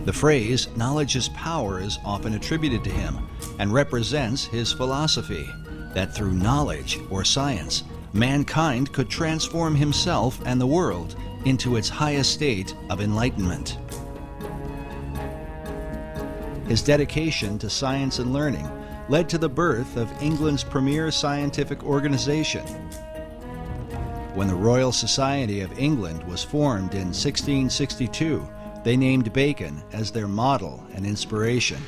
The phrase, knowledge is power, is often attributed to him and represents his philosophy that through knowledge or science, mankind could transform himself and the world into its highest state of enlightenment. His dedication to science and learning led to the birth of England's premier scientific organization. When the Royal Society of England was formed in 1662, they named Bacon as their model and inspiration.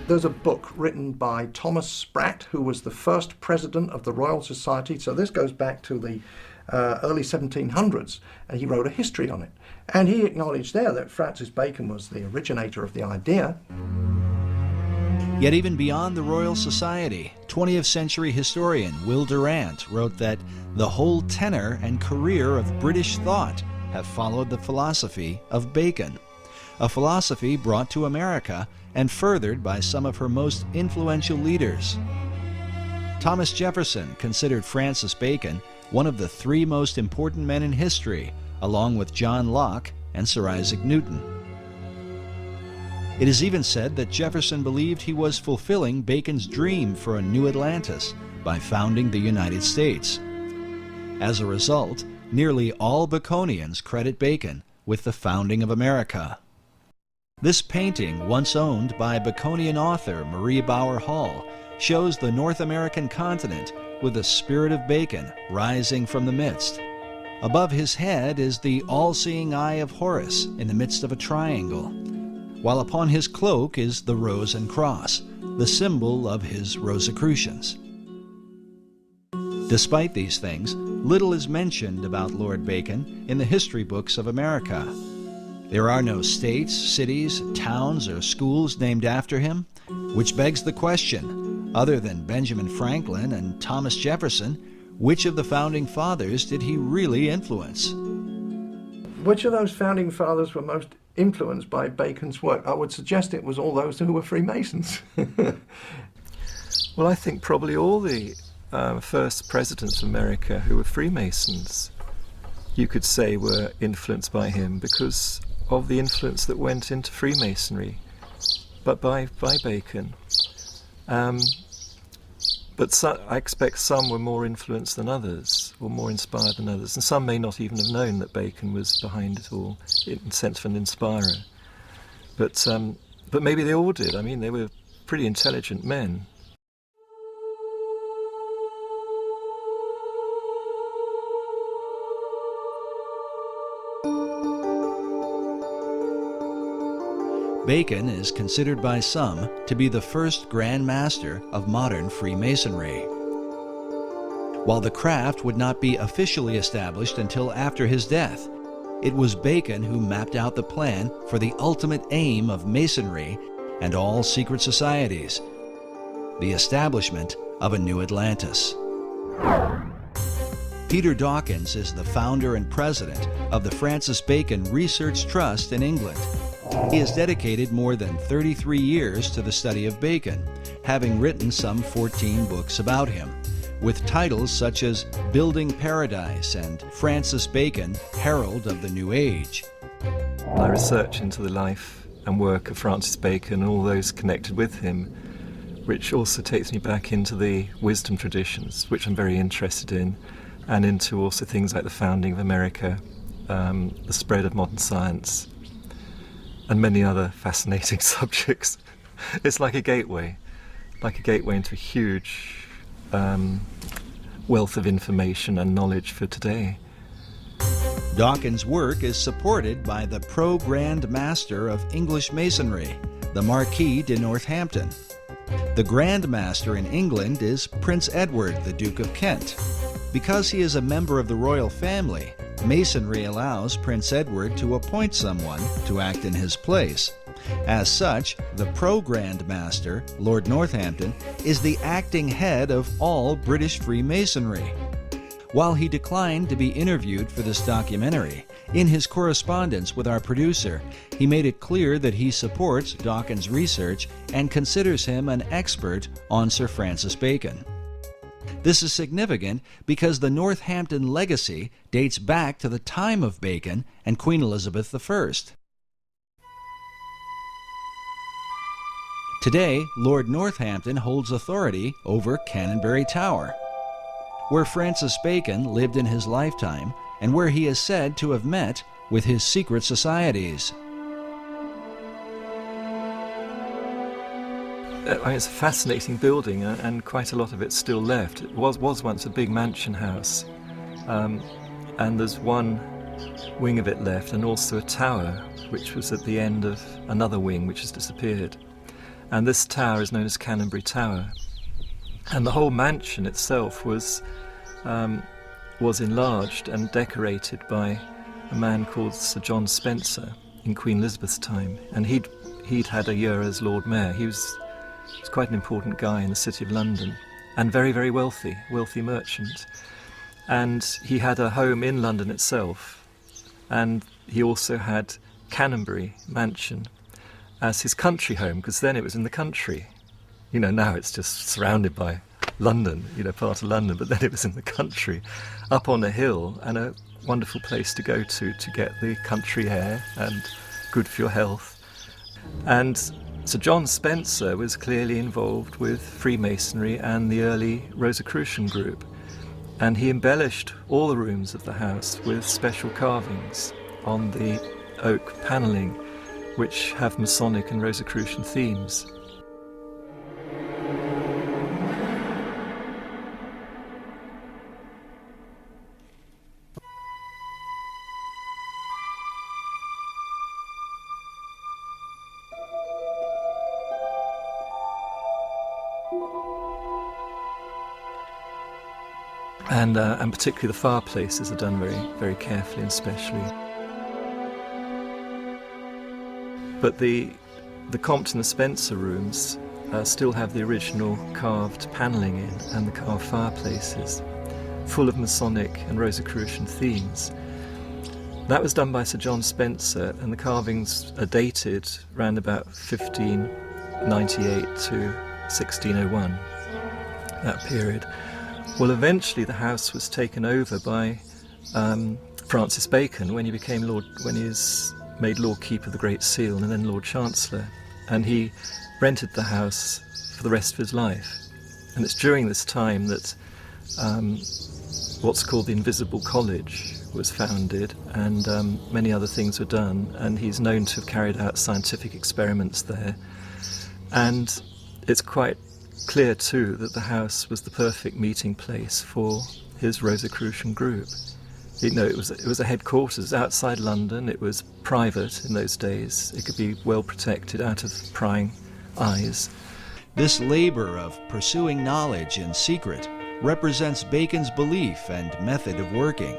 There's a book written by Thomas Sprat, who was the first president of the Royal Society. So this goes back to the early 1700s, and he wrote a history on it. And he acknowledged there that Francis Bacon was the originator of the idea. Yet even beyond the Royal Society, 20th century historian Will Durant wrote that the whole tenor and career of British thought have followed the philosophy of Bacon, a philosophy brought to America and furthered by some of her most influential leaders. Thomas Jefferson considered Francis Bacon one of the three most important men in history, along with John Locke and Sir Isaac Newton. It is even said that Jefferson believed he was fulfilling Bacon's dream for a new Atlantis by founding the United States. As a result, nearly all Baconians credit Bacon with the founding of America. This painting, once owned by Baconian author Marie Bauer Hall, shows the North American continent with the spirit of Bacon rising from the midst. Above his head is the all-seeing eye of Horus in the midst of a triangle, while upon his cloak is the rose and cross, the symbol of his Rosicrucians. Despite these things, little is mentioned about Lord Bacon in the history books of America. There are no states, cities, towns, or schools named after him, which begs the question, other than Benjamin Franklin and Thomas Jefferson, which of the founding fathers did he really influence? Which of those founding fathers were most influenced by Bacon's work? I would suggest it was all those who were Freemasons. Well, I think probably all the first presidents of America who were Freemasons, you could say, were influenced by him because of the influence that went into Freemasonry, but by Bacon. But I expect some were more influenced than others, or more inspired than others, and some may not even have known that Bacon was behind it all, in the sense of an inspirer. But maybe they all did. I mean, they were pretty intelligent men. Bacon is considered by some to be the first Grand Master of modern Freemasonry. While the craft would not be officially established until after his death, it was Bacon who mapped out the plan for the ultimate aim of Masonry and all secret societies, the establishment of a new Atlantis. Peter Dawkins is the founder and president of the Francis Bacon Research Trust in England. He has dedicated more than 33 years to the study of Bacon, having written some 14 books about him, with titles such as Building Paradise and Francis Bacon, Herald of the New Age. My research into the life and work of Francis Bacon and all those connected with him, which also takes me back into the wisdom traditions, which I'm very interested in, and into also things like the founding of America, the spread of modern science, and many other fascinating subjects. It's like a gateway into a huge wealth of information and knowledge for today. Dawkins' work is supported by the Pro-Grand Master of English Masonry, the Marquis de Northampton. The Grand Master in England is Prince Edward, the Duke of Kent. Because he is a member of the royal family, Masonry allows Prince Edward to appoint someone to act in his place. As such, the Pro-Grand Master, Lord Northampton, is the acting head of all British Freemasonry. While he declined to be interviewed for this documentary, in his correspondence with our producer, he made it clear that he supports Dawkins' research and considers him an expert on Sir Francis Bacon. This is significant because the Northampton legacy dates back to the time of Bacon and Queen Elizabeth I. Today, Lord Northampton holds authority over Canonbury Tower, where Francis Bacon lived in his lifetime and where he is said to have met with his secret societies. It's a fascinating building, and quite a lot of it's still left. It was once a big mansion house, and there's one wing of it left, and also a tower, which was at the end of another wing which has disappeared. And this tower is known as Canonbury Tower. And the whole mansion itself was enlarged and decorated by a man called Sir John Spencer in Queen Elizabeth's time. And he'd had a year as Lord Mayor. He was quite an important guy in the City of London, and very, very wealthy merchant. And he had a home in London itself, and he also had Canonbury Mansion as his country home, because then it was in the country. Now it's just surrounded by London, part of London, but then it was in the country, up on a hill, and a wonderful place to go to get the country air and good for your health. And Sir John Spencer was clearly involved with Freemasonry and the early Rosicrucian group, and he embellished all the rooms of the house with special carvings on the oak panelling, which have Masonic and Rosicrucian themes. And particularly the fireplaces are done very, very carefully and specially. But the Compton and Spencer rooms still have the original carved panelling in, and the carved fireplaces, full of Masonic and Rosicrucian themes. That was done by Sir John Spencer, and the carvings are dated around about 1598 to 1601, that period. Well, eventually the house was taken over by Francis Bacon when he was made Lord Keeper of the Great Seal and then Lord Chancellor, and he rented the house for the rest of his life. And it's during this time that what's called the Invisible College was founded, and many other things were done, and he's known to have carried out scientific experiments there. And it's quite clear too that the house was the perfect meeting place for his Rosicrucian group. It was a headquarters outside London. It was private in those days. It could be well protected out of prying eyes. This labor of pursuing knowledge in secret represents Bacon's belief and method of working.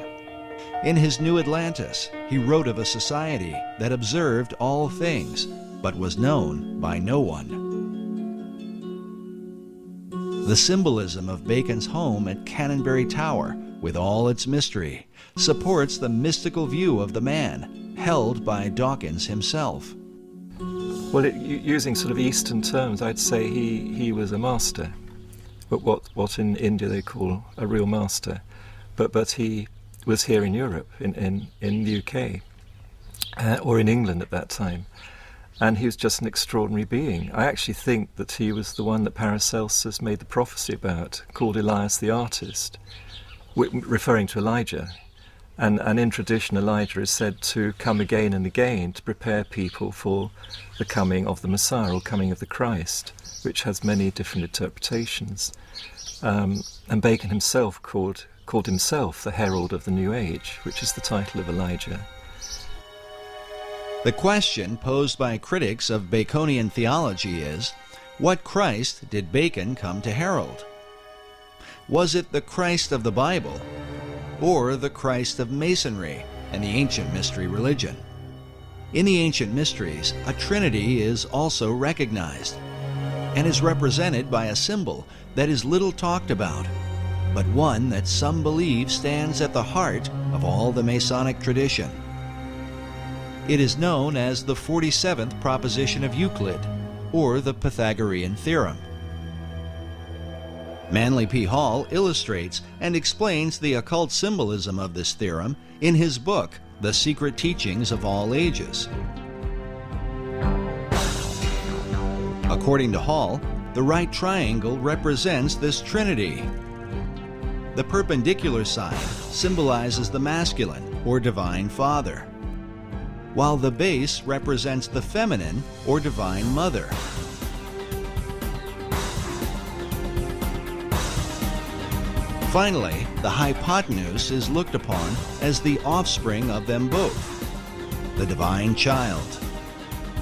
In his New Atlantis, he wrote of a society that observed all things, but was known by no one. The symbolism of Bacon's home at Canonbury Tower, with all its mystery, supports the mystical view of the man, held by Dawkins himself. Well, using sort of Eastern terms, I'd say he was a master, but what in India they call a real master. But he was here in Europe, in the UK, or in England at that time. And he was just an extraordinary being. I actually think that he was the one that Paracelsus made the prophecy about, called Elias the Artist, referring to Elijah. And in tradition, Elijah is said to come again and again to prepare people for the coming of the Messiah, or coming of the Christ, which has many different interpretations. And Bacon himself called himself the herald of the New Age, which is the title of Elijah. The question posed by critics of Baconian theology is, what Christ did Bacon come to herald? Was it the Christ of the Bible, or the Christ of Masonry and the ancient mystery religion? In the ancient mysteries, a trinity is also recognized and is represented by a symbol that is little talked about, but one that some believe stands at the heart of all the Masonic tradition. It is known as the 47th proposition of Euclid, or the Pythagorean theorem. Manly P. Hall illustrates and explains the occult symbolism of this theorem in his book, The Secret Teachings of All Ages. According to Hall, the right triangle represents this trinity. The perpendicular side symbolizes the masculine or divine father, while the base represents the feminine or divine mother. Finally, the hypotenuse is looked upon as the offspring of them both, the divine child,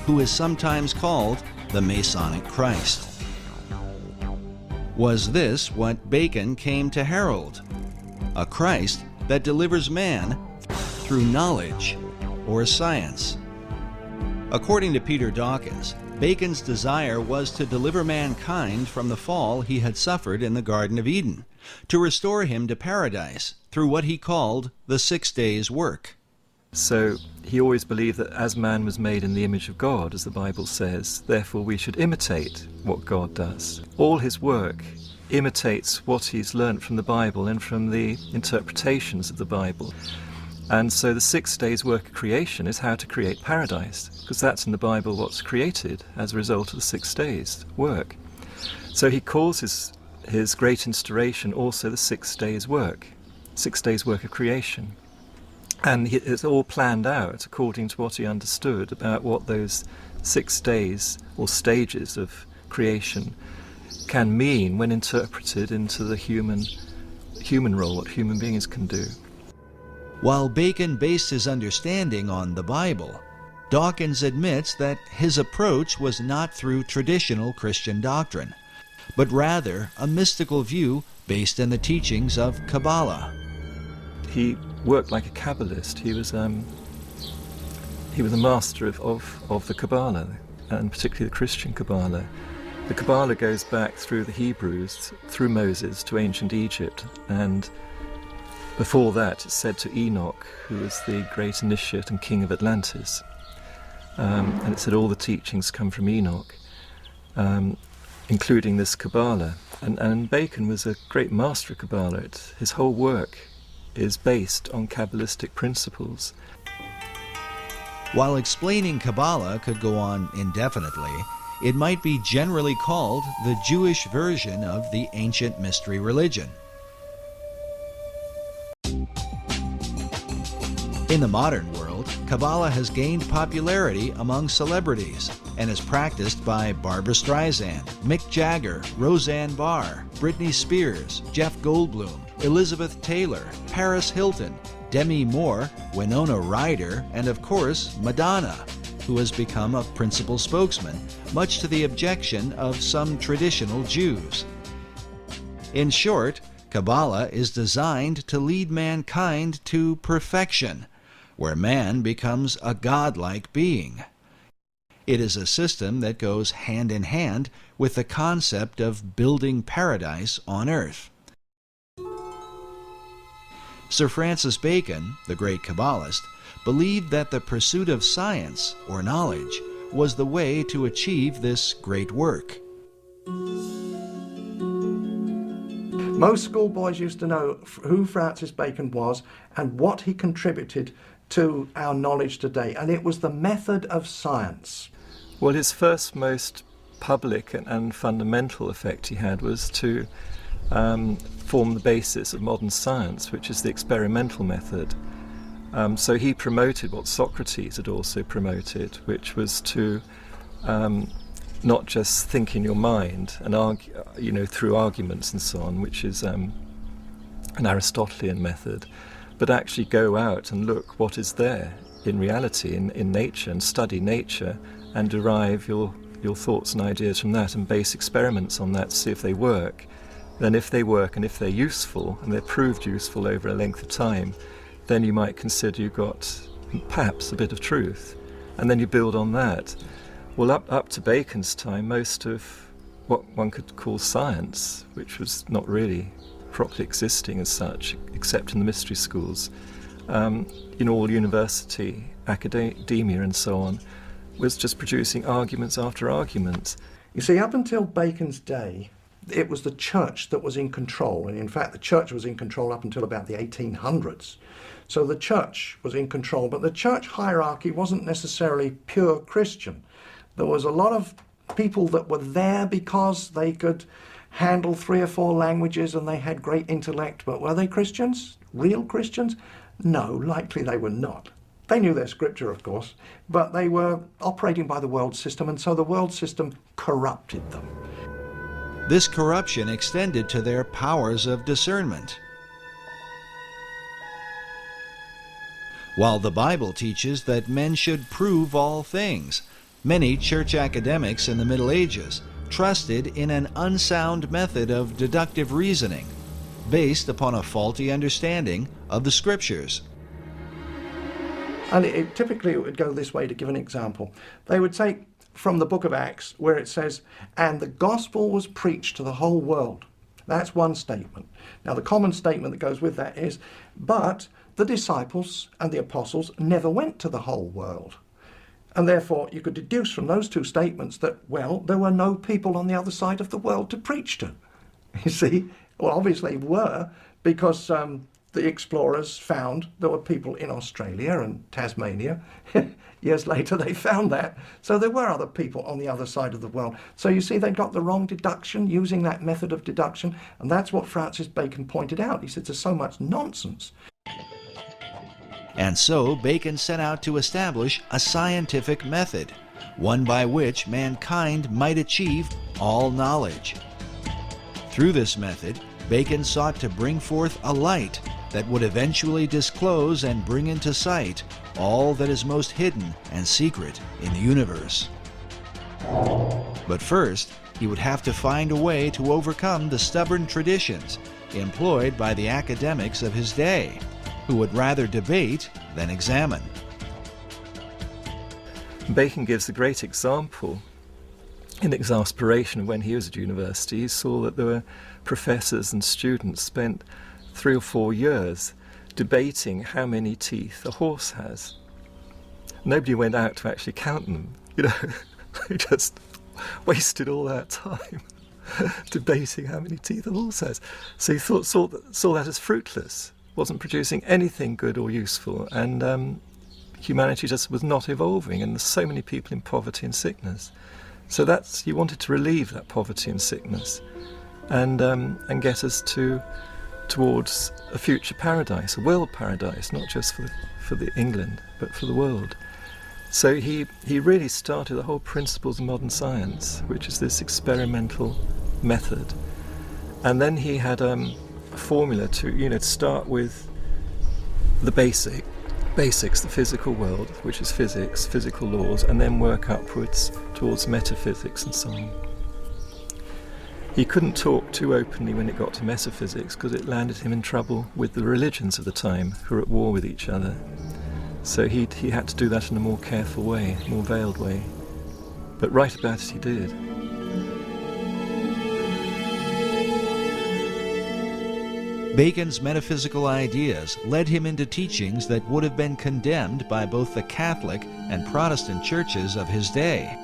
who is sometimes called the Masonic Christ. Was this what Bacon came to herald? A Christ that delivers man through knowledge or science? According to Peter Dawkins, Bacon's desire was to deliver mankind from the fall he had suffered in the Garden of Eden, to restore him to paradise through what he called the 6 days' work. So he always believed that as man was made in the image of God, as the Bible says, therefore we should imitate what God does. All his work imitates what he's learnt from the Bible and from the interpretations of the Bible. And so the 6 days' work of creation is how to create paradise, because that's in the Bible what's created as a result of the 6 days' work. So he calls his great instauration also the 6 days' work, 6 days' work of creation. And it's all planned out according to what he understood about what those 6 days or stages of creation can mean when interpreted into the human role, what human beings can do. While Bacon based his understanding on the Bible, Dawkins admits that his approach was not through traditional Christian doctrine, but rather a mystical view based in the teachings of Kabbalah. He worked like a Kabbalist. He was a master of the Kabbalah, and particularly the Christian Kabbalah. The Kabbalah goes back through the Hebrews, through Moses, to ancient Egypt, and before that it's said to Enoch, who was the great initiate and king of Atlantis. And it said all the teachings come from Enoch, including this Kabbalah. And Bacon was a great master of Kabbalah. His whole work is based on Kabbalistic principles. While explaining Kabbalah could go on indefinitely, it might be generally called the Jewish version of the ancient mystery religion. In the modern world, Kabbalah has gained popularity among celebrities and is practiced by Barbra Streisand, Mick Jagger, Roseanne Barr, Britney Spears, Jeff Goldblum, Elizabeth Taylor, Paris Hilton, Demi Moore, Winona Ryder, and of course Madonna, who has become a principal spokesman, much to the objection of some traditional Jews. In short, Kabbalah is designed to lead mankind to perfection, where man becomes a godlike being. It is a system that goes hand in hand with the concept of building paradise on earth. Sir Francis Bacon, the great Kabbalist, believed that the pursuit of science, or knowledge, was the way to achieve this great work. Most schoolboys used to know who Francis Bacon was and what he contributed to our knowledge today, and it was the method of science. Well, his first most public and fundamental effect he had was to form the basis of modern science, which is the experimental method. So he promoted what Socrates had also promoted, which was to not just think in your mind and argue, through arguments and so on, which is an Aristotelian method, but actually go out and look what is there in reality, in nature, and study nature and derive your thoughts and ideas from that and base experiments on that to see if they work. Then if they work and if they're useful, and they're proved useful over a length of time, then you might consider you've got perhaps a bit of truth, and then you build on that. Well, up to Bacon's time, most of what one could call science, which was not really properly existing as such, except in the mystery schools, in all university, academia and so on, was just producing arguments after argument. You see, up until Bacon's day, it was the church that was in control, and in fact the church was in control up until about the 1800s. So the church was in control, but the church hierarchy wasn't necessarily pure Christian. There was a lot of people that were there because they could handle 3 or 4 languages and they had great intellect, but were they Christians? Real Christians? No, likely they were not. They knew their scripture, of course, but they were operating by the world system, and so the world system corrupted them. This corruption extended to their powers of discernment. While the Bible teaches that men should prove all things, many church academics in the Middle Ages trusted in an unsound method of deductive reasoning based upon a faulty understanding of the Scriptures. And typically it would go this way, to give an example. They would take from the book of Acts where it says, and the gospel was preached to the whole world. That's one statement. Now the common statement that goes with that is, but the disciples and the apostles never went to the whole world. And therefore you could deduce from those 2 statements that, well, there were no people on the other side of the world to preach to. You see, well, obviously were, because the explorers found there were people in Australia and Tasmania. Years later they found that. So there were other people on the other side of the world. So you see, they got the wrong deduction using that method of deduction, and that's what Francis Bacon pointed out. He said there's so much nonsense. And so Bacon set out to establish a scientific method, one by which mankind might achieve all knowledge. Through this method, Bacon sought to bring forth a light that would eventually disclose and bring into sight all that is most hidden and secret in the universe. But first, he would have to find a way to overcome the stubborn traditions employed by the academics of his day, who would rather debate than examine. Bacon gives a great example in exasperation. When he was at university, he saw that there were professors and students spent 3 or 4 years debating how many teeth a horse has. Nobody went out to actually count them. They just wasted all that time debating how many teeth a horse has. So he saw that as fruitless, wasn't producing anything good or useful, and humanity just was not evolving, and there's so many people in poverty and sickness. So he wanted to relieve that poverty and sickness, and get us towards a future paradise, a world paradise, not just for the England, but for the world. So he really started the whole principles of modern science, which is this experimental method. And then he had a formula to start with the basics, the physical world, which is physics, physical laws, and then work upwards towards metaphysics and so on. He couldn't talk too openly when it got to metaphysics, because it landed him in trouble with the religions of the time, who were at war with each other. So he had to do that in a more careful way, more veiled way. But right about it he did. Bacon's metaphysical ideas led him into teachings that would have been condemned by both the Catholic and Protestant churches of his day.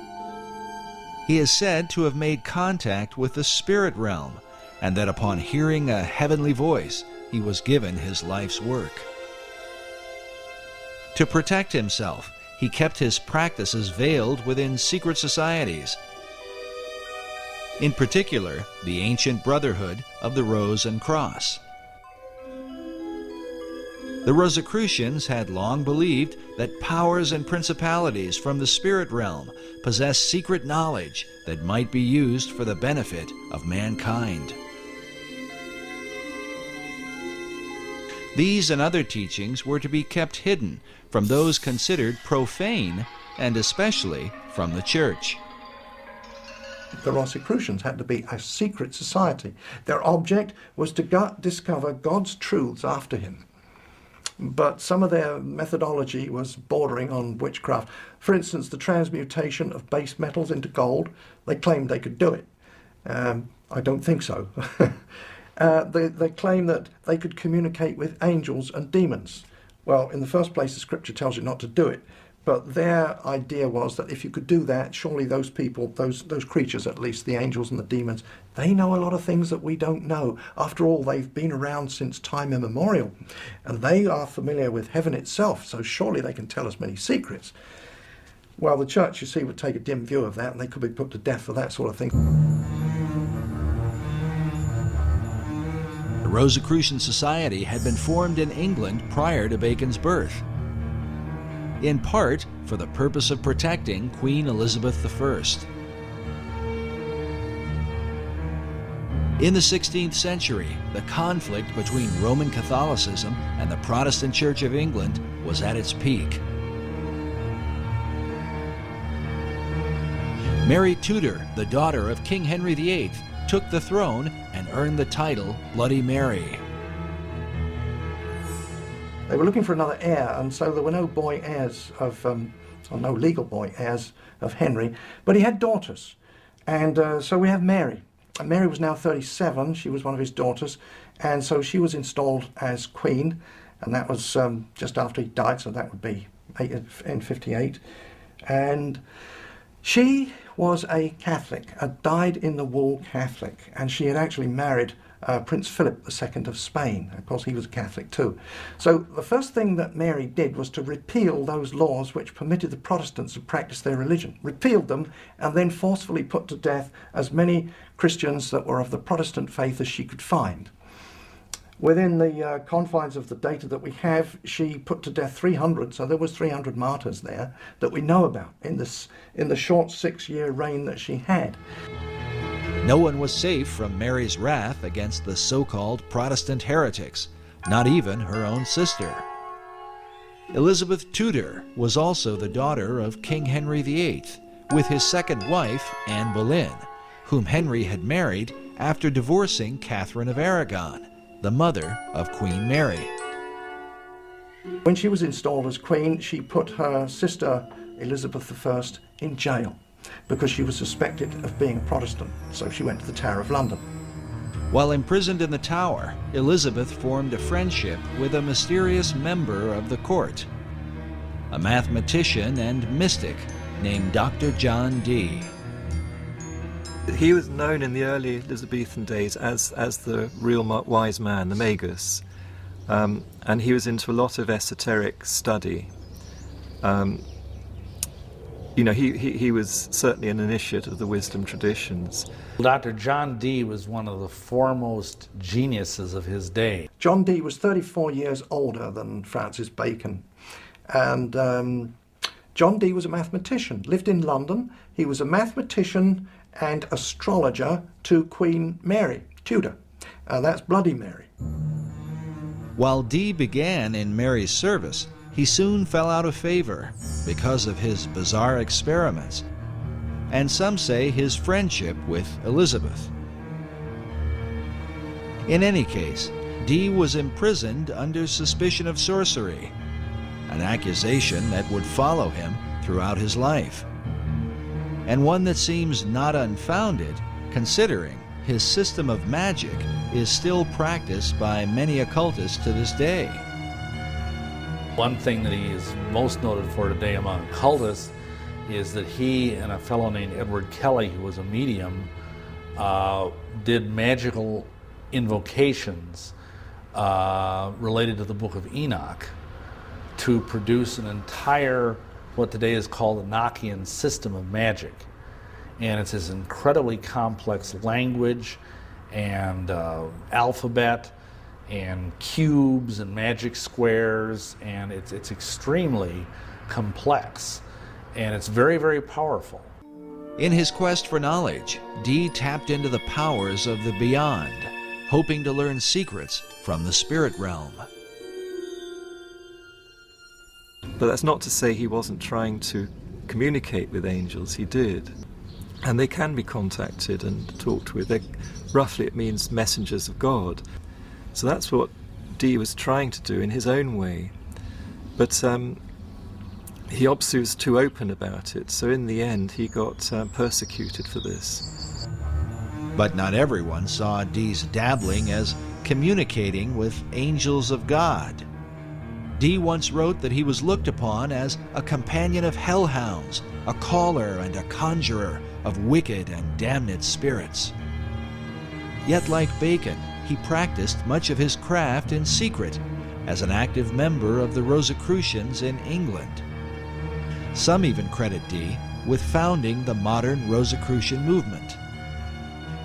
He is said to have made contact with the spirit realm, and that upon hearing a heavenly voice, he was given his life's work. To protect himself, he kept his practices veiled within secret societies, in particular the ancient Brotherhood of the Rose and Cross. The Rosicrucians had long believed that powers and principalities from the spirit realm possessed secret knowledge that might be used for the benefit of mankind. These and other teachings were to be kept hidden from those considered profane, and especially from the Church. The Rosicrucians had to be a secret society. Their object was to discover God's truths after him. But some of their methodology was bordering on witchcraft. For instance, the transmutation of base metals into gold. They claimed they could do it. I don't think so. They claim that they could communicate with angels and demons. Well, in the first place, the scripture tells you not to do it. But their idea was that if you could do that, surely those people, those creatures at least, the angels and the demons, they know a lot of things that we don't know. After all, they've been around since time immemorial, and they are familiar with heaven itself, so surely they can tell us many secrets. Well, the church, you see, would take a dim view of that, and they could be put to death for that sort of thing. The Rosicrucian Society had been formed in England prior to Bacon's birth, in part for the purpose of protecting Queen Elizabeth I. In the 16th century, the conflict between Roman Catholicism and the Protestant Church of England was at its peak. Mary Tudor, the daughter of King Henry VIII, took the throne and earned the title Bloody Mary. They were looking for another heir, and so there were no boy heirs of, or no legal boy heirs of Henry, but he had daughters, and so we have Mary. And Mary was now 37, she was one of his daughters, and so she was installed as queen, and that was just after he died, so that would be in 58. And she was a Catholic, a dyed-in-the-wool Catholic, and she had actually married Prince Philip II of Spain. Of course, he was a Catholic too. So the first thing that Mary did was to repeal those laws which permitted the Protestants to practice their religion. Repealed them and then forcefully put to death as many Christians that were of the Protestant faith as she could find. Within the confines of the data that we have, she put to death 300, so there was 300 martyrs there that we know about in the short 6-year reign that she had. No one was safe from Mary's wrath against the so-called Protestant heretics, not even her own sister. Elizabeth Tudor was also the daughter of King Henry VIII, with his second wife, Anne Boleyn, whom Henry had married after divorcing Catherine of Aragon, the mother of Queen Mary. When she was installed as queen, she put her sister Elizabeth I in jail because she was suspected of being a Protestant, so she went to the Tower of London. While imprisoned in the Tower, Elizabeth formed a friendship with a mysterious member of the court, a mathematician and mystic named Dr. John Dee. He was known in the early Elizabethan days as the real wise man, the magus, and he was into a lot of esoteric study. He was certainly an initiate of the wisdom traditions. Dr. John Dee was one of the foremost geniuses of his day. John Dee was 34 years older than Francis Bacon, and John Dee was a mathematician, lived in London. He was a mathematician and astrologer to Queen Mary Tudor. That's Bloody Mary. While Dee began in Mary's service, he soon fell out of favor because of his bizarre experiments, and some say his friendship with Elizabeth. In any case, Dee was imprisoned under suspicion of sorcery, an accusation that would follow him throughout his life, and one that seems not unfounded considering his system of magic is still practiced by many occultists to this day. One thing that he is most noted for today among occultists is that he and a fellow named Edward Kelly, who was a medium, did magical invocations related to the Book of Enoch to produce an entire, what today is called the Enochian system of magic. And it's this incredibly complex language and alphabet and cubes and magic squares, and it's extremely complex, and it's very, very powerful. In his quest for knowledge, Dee tapped into the powers of the beyond, hoping to learn secrets from the spirit realm. But that's not to say he wasn't trying to communicate with angels. He did. And they can be contacted and talked with. Roughly it means messengers of God. So that's what Dee was trying to do in his own way. But he obviously was too open about it, so in the end he got persecuted for this. But not everyone saw Dee's dabbling as communicating with angels of God. Dee once wrote that he was looked upon as a companion of hellhounds, a caller and a conjurer of wicked and damned spirits. Yet like Bacon, he practiced much of his craft in secret as an active member of the Rosicrucians in England. Some even credit Dee with founding the modern Rosicrucian movement.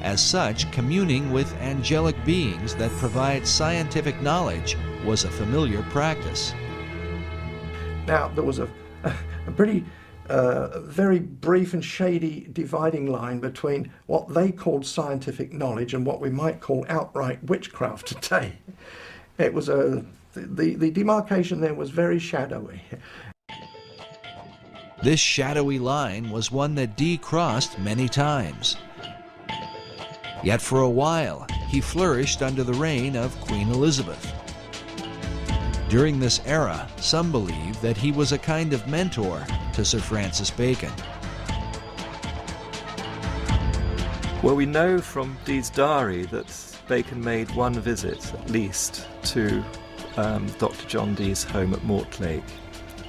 As such, communing with angelic beings that provide scientific knowledge was a familiar practice. Now, there was a pretty very brief and shady dividing line between what they called scientific knowledge and what we might call outright witchcraft today. It was the demarcation there was very shadowy. This shadowy line was one that Dee crossed many times. Yet for a while, he flourished under the reign of Queen Elizabeth. During this era, some believe that he was a kind of mentor to Sir Francis Bacon. Well, we know from Dee's diary that Bacon made one visit, at least, to Dr. John Dee's home at Mortlake.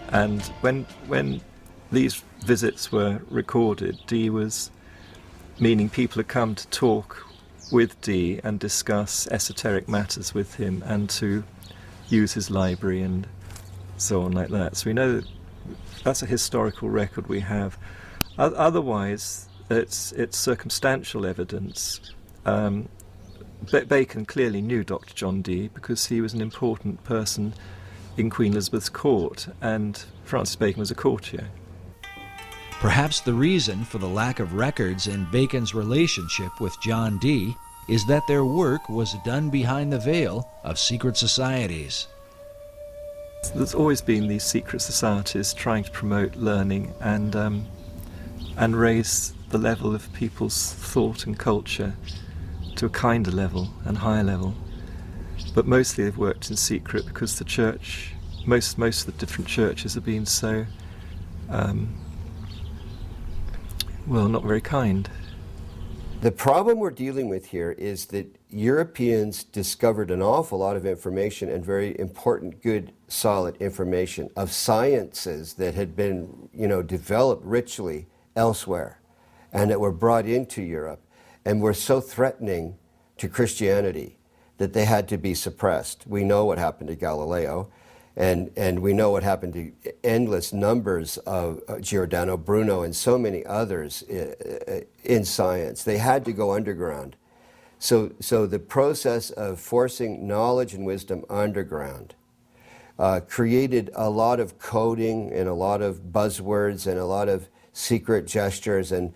And when these visits were recorded, Dee was meaning people had come to talk with Dee and discuss esoteric matters with him and to use his library and so on like that. So we know that that's a historical record we have. Otherwise, it's circumstantial evidence. Bacon clearly knew Dr. John Dee because he was an important person in Queen Elizabeth's court, and Francis Bacon was a courtier. Perhaps the reason for the lack of records in Bacon's relationship with John Dee is that their work was done behind the veil of secret societies. There's always been these secret societies trying to promote learning and raise the level of people's thought and culture to a kinder level and higher level. But mostly they've worked in secret because the church, most of the different churches have been so not very kind. The problem we're dealing with here is that Europeans discovered an awful lot of information, and very important, good, solid information of sciences that had been, developed richly elsewhere and that were brought into Europe and were so threatening to Christianity that they had to be suppressed. We know what happened to Galileo. And we know what happened to endless numbers of Giordano Bruno and so many others in science. They had to go underground. So the process of forcing knowledge and wisdom underground created a lot of coding and a lot of buzzwords and a lot of secret gestures and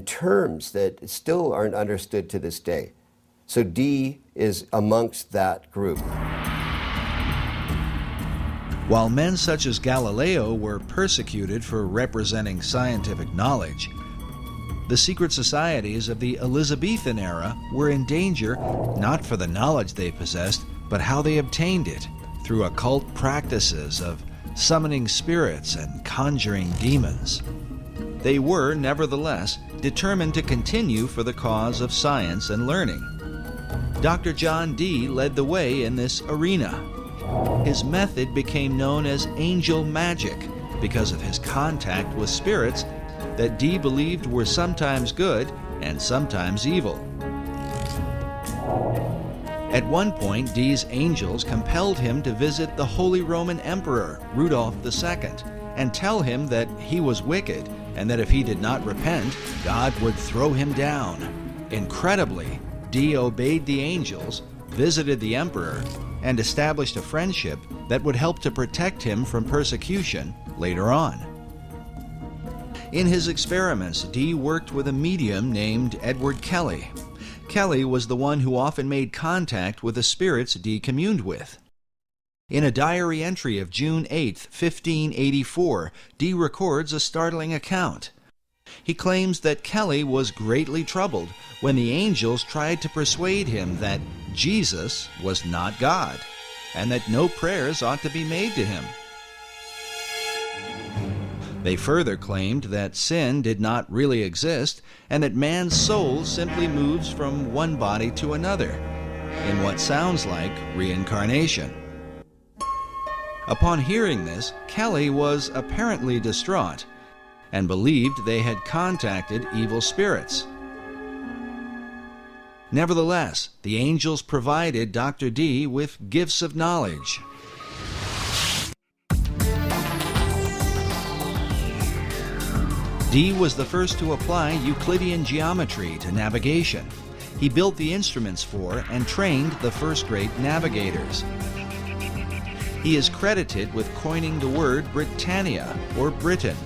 terms that still aren't understood to this day. So Dee is amongst that group. While men such as Galileo were persecuted for representing scientific knowledge, the secret societies of the Elizabethan era were in danger not for the knowledge they possessed, but how they obtained it, through occult practices of summoning spirits and conjuring demons. They were, nevertheless, determined to continue for the cause of science and learning. Dr. John Dee led the way in this arena. His method became known as angel magic because of his contact with spirits that Dee believed were sometimes good and sometimes evil. At one point, Dee's angels compelled him to visit the Holy Roman Emperor, Rudolph II, and tell him that he was wicked and that if he did not repent, God would throw him down. Incredibly, Dee obeyed the angels, visited the emperor, and established a friendship that would help to protect him from persecution later on. In his experiments, Dee worked with a medium named Edward Kelly. Kelly was the one who often made contact with the spirits Dee communed with. In a diary entry of June 8, 1584, Dee records a startling account. He claims that Kelly was greatly troubled when the angels tried to persuade him that Jesus was not God, and that no prayers ought to be made to him. They further claimed that sin did not really exist, and that man's soul simply moves from one body to another, in what sounds like reincarnation. Upon hearing this, Kelly was apparently distraught, and believed they had contacted evil spirits. Nevertheless, the angels provided Dr. Dee with gifts of knowledge. Dee was the first to apply Euclidean geometry to navigation. He built the instruments for and trained the first-rate navigators. He is credited with coining the word Britannia, or Britain,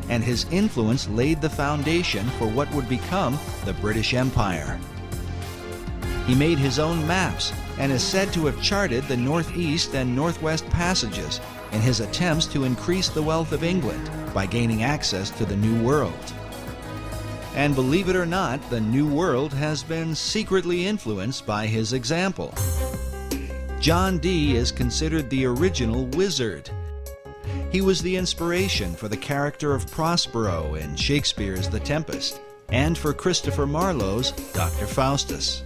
and his influence laid the foundation for what would become the British Empire. He made his own maps and is said to have charted the northeast and northwest passages in his attempts to increase the wealth of England by gaining access to the New World. And believe it or not, the New World has been secretly influenced by his example. John Dee is considered the original wizard. He was the inspiration for the character of Prospero in Shakespeare's The Tempest, and for Christopher Marlowe's Dr. Faustus.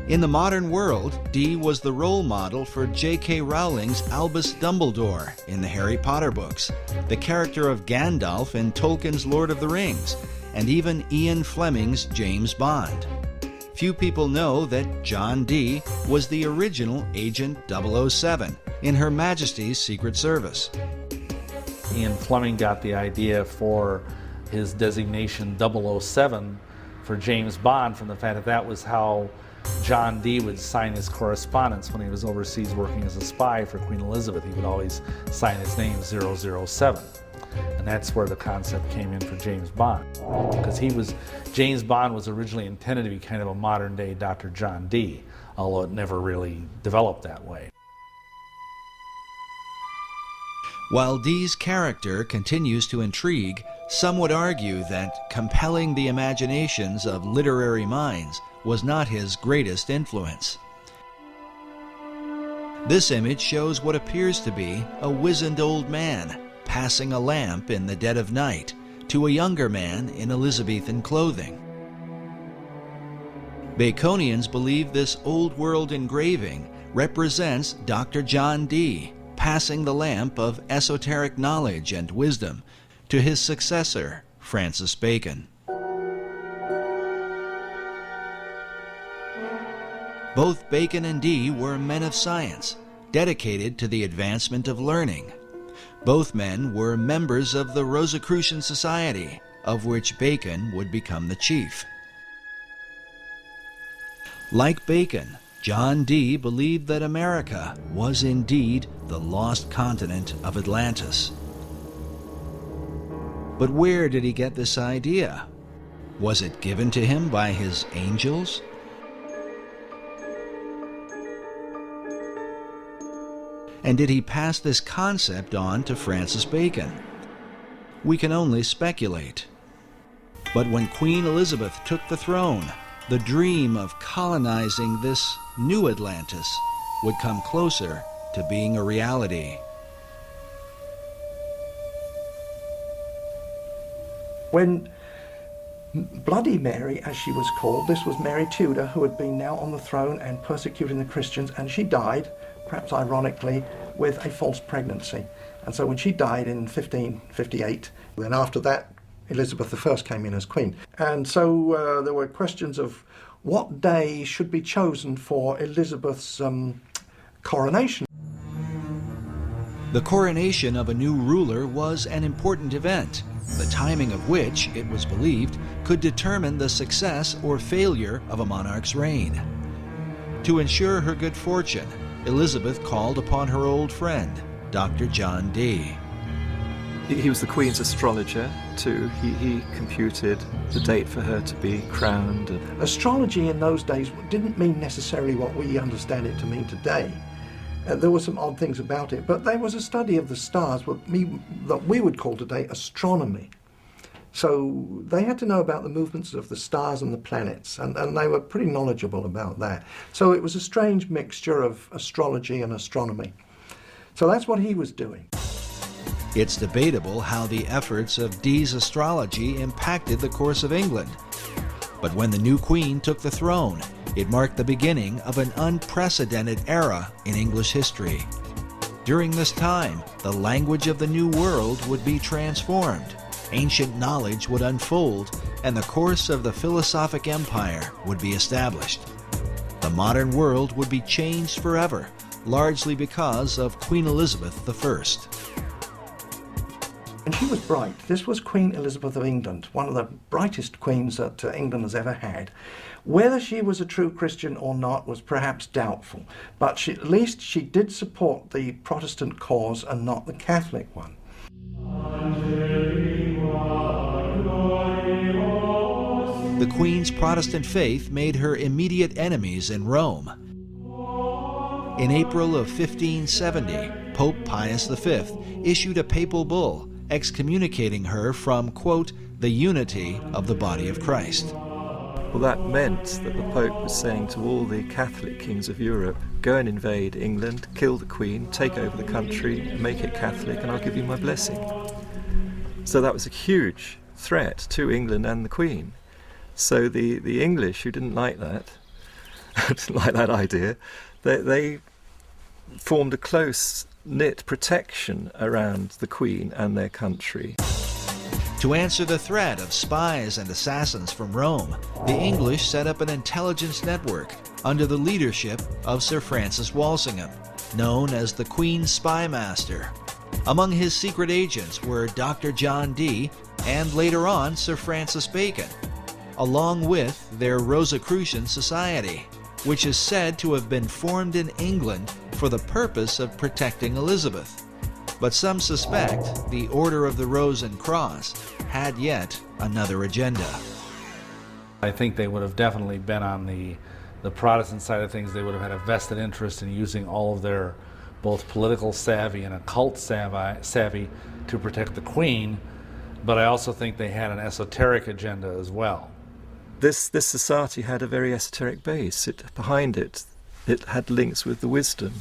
In the modern world, Dee was the role model for J.K. Rowling's Albus Dumbledore in the Harry Potter books, the character of Gandalf in Tolkien's Lord of the Rings, and even Ian Fleming's James Bond. Few people know that John Dee was the original Agent 007 in Her Majesty's Secret Service. Ian Fleming got the idea for his designation 007 for James Bond from the fact that that was how John Dee would sign his correspondence when he was overseas working as a spy for Queen Elizabeth. He would always sign his name 007. And that's where the concept came in for James Bond. Because James Bond was originally intended to be kind of a modern day Dr. John Dee, although it never really developed that way. While Dee's character continues to intrigue, some would argue that compelling the imaginations of literary minds was not his greatest influence. This image shows what appears to be a wizened old man passing a lamp in the dead of night to a younger man in Elizabethan clothing. Baconians believe this old world engraving represents Dr. John Dee passing the lamp of esoteric knowledge and wisdom to his successor, Francis Bacon. Both Bacon and Dee were men of science, dedicated to the advancement of learning. Both men were members of the Rosicrucian Society, of which Bacon would become the chief. Like Bacon, John Dee believed that America was indeed the lost continent of Atlantis. But where did he get this idea? Was it given to him by his angels? And did he pass this concept on to Francis Bacon? We can only speculate. But when Queen Elizabeth took the throne, the dream of colonizing this new Atlantis would come closer to being a reality. When Bloody Mary, as she was called, this was Mary Tudor, who had been now on the throne and persecuting the Christians, and she died, perhaps ironically, with a false pregnancy. And so when she died in 1558, then after that, Elizabeth I came in as queen. And so there were questions of what day should be chosen for Elizabeth's coronation. The coronation of a new ruler was an important event, the timing of which, it was believed, could determine the success or failure of a monarch's reign. To ensure her good fortune, Elizabeth called upon her old friend, Dr. John Dee. He was the Queen's astrologer too. He computed the date for her to be crowned. Astrology in those days didn't mean necessarily what we understand it to mean today. There were some odd things about it, but there was a study of the stars, that we would call today astronomy. So they had to know about the movements of the stars and the planets, and they were pretty knowledgeable about that. So it was a strange mixture of astrology and astronomy. So that's what he was doing. It's debatable how the efforts of Dee's astrology impacted the course of England. But when the new queen took the throne, it marked the beginning of an unprecedented era in English history. During this time, the language of the New World would be transformed, ancient knowledge would unfold, and the course of the philosophic empire would be established. The modern world would be changed forever, largely because of Queen Elizabeth I. And she was bright. This was Queen Elizabeth of England, one of the brightest queens that England has ever had. Whether she was a true Christian or not was perhaps doubtful, but at least she did support the Protestant cause and not the Catholic one. The Queen's Protestant faith made her immediate enemies in Rome. In April of 1570, Pope Pius V issued a papal bull excommunicating her from, quote, the unity of the body of Christ. Well, that meant that the Pope was saying to all the Catholic kings of Europe, go and invade England, kill the Queen, take over the country, make it Catholic, and I'll give you my blessing. So that was a huge threat to England and the Queen. So the English, who didn't like that, didn't like that idea, they formed a close-knit protection around the Queen and their country. To answer the threat of spies and assassins from Rome, the English set up an intelligence network under the leadership of Sir Francis Walsingham, known as the Queen's Spy Master. Among his secret agents were Dr. John Dee and later on Sir Francis Bacon, along with their Rosicrucian Society, which is said to have been formed in England for the purpose of protecting Elizabeth. But some suspect the Order of the Rose and Cross had yet another agenda. I think they would have definitely been on the Protestant side of things. They would have had a vested interest in using all of their both political savvy and occult savvy to protect the Queen, but I also think they had an esoteric agenda as well. This society had a very esoteric base. Behind it had links with the wisdom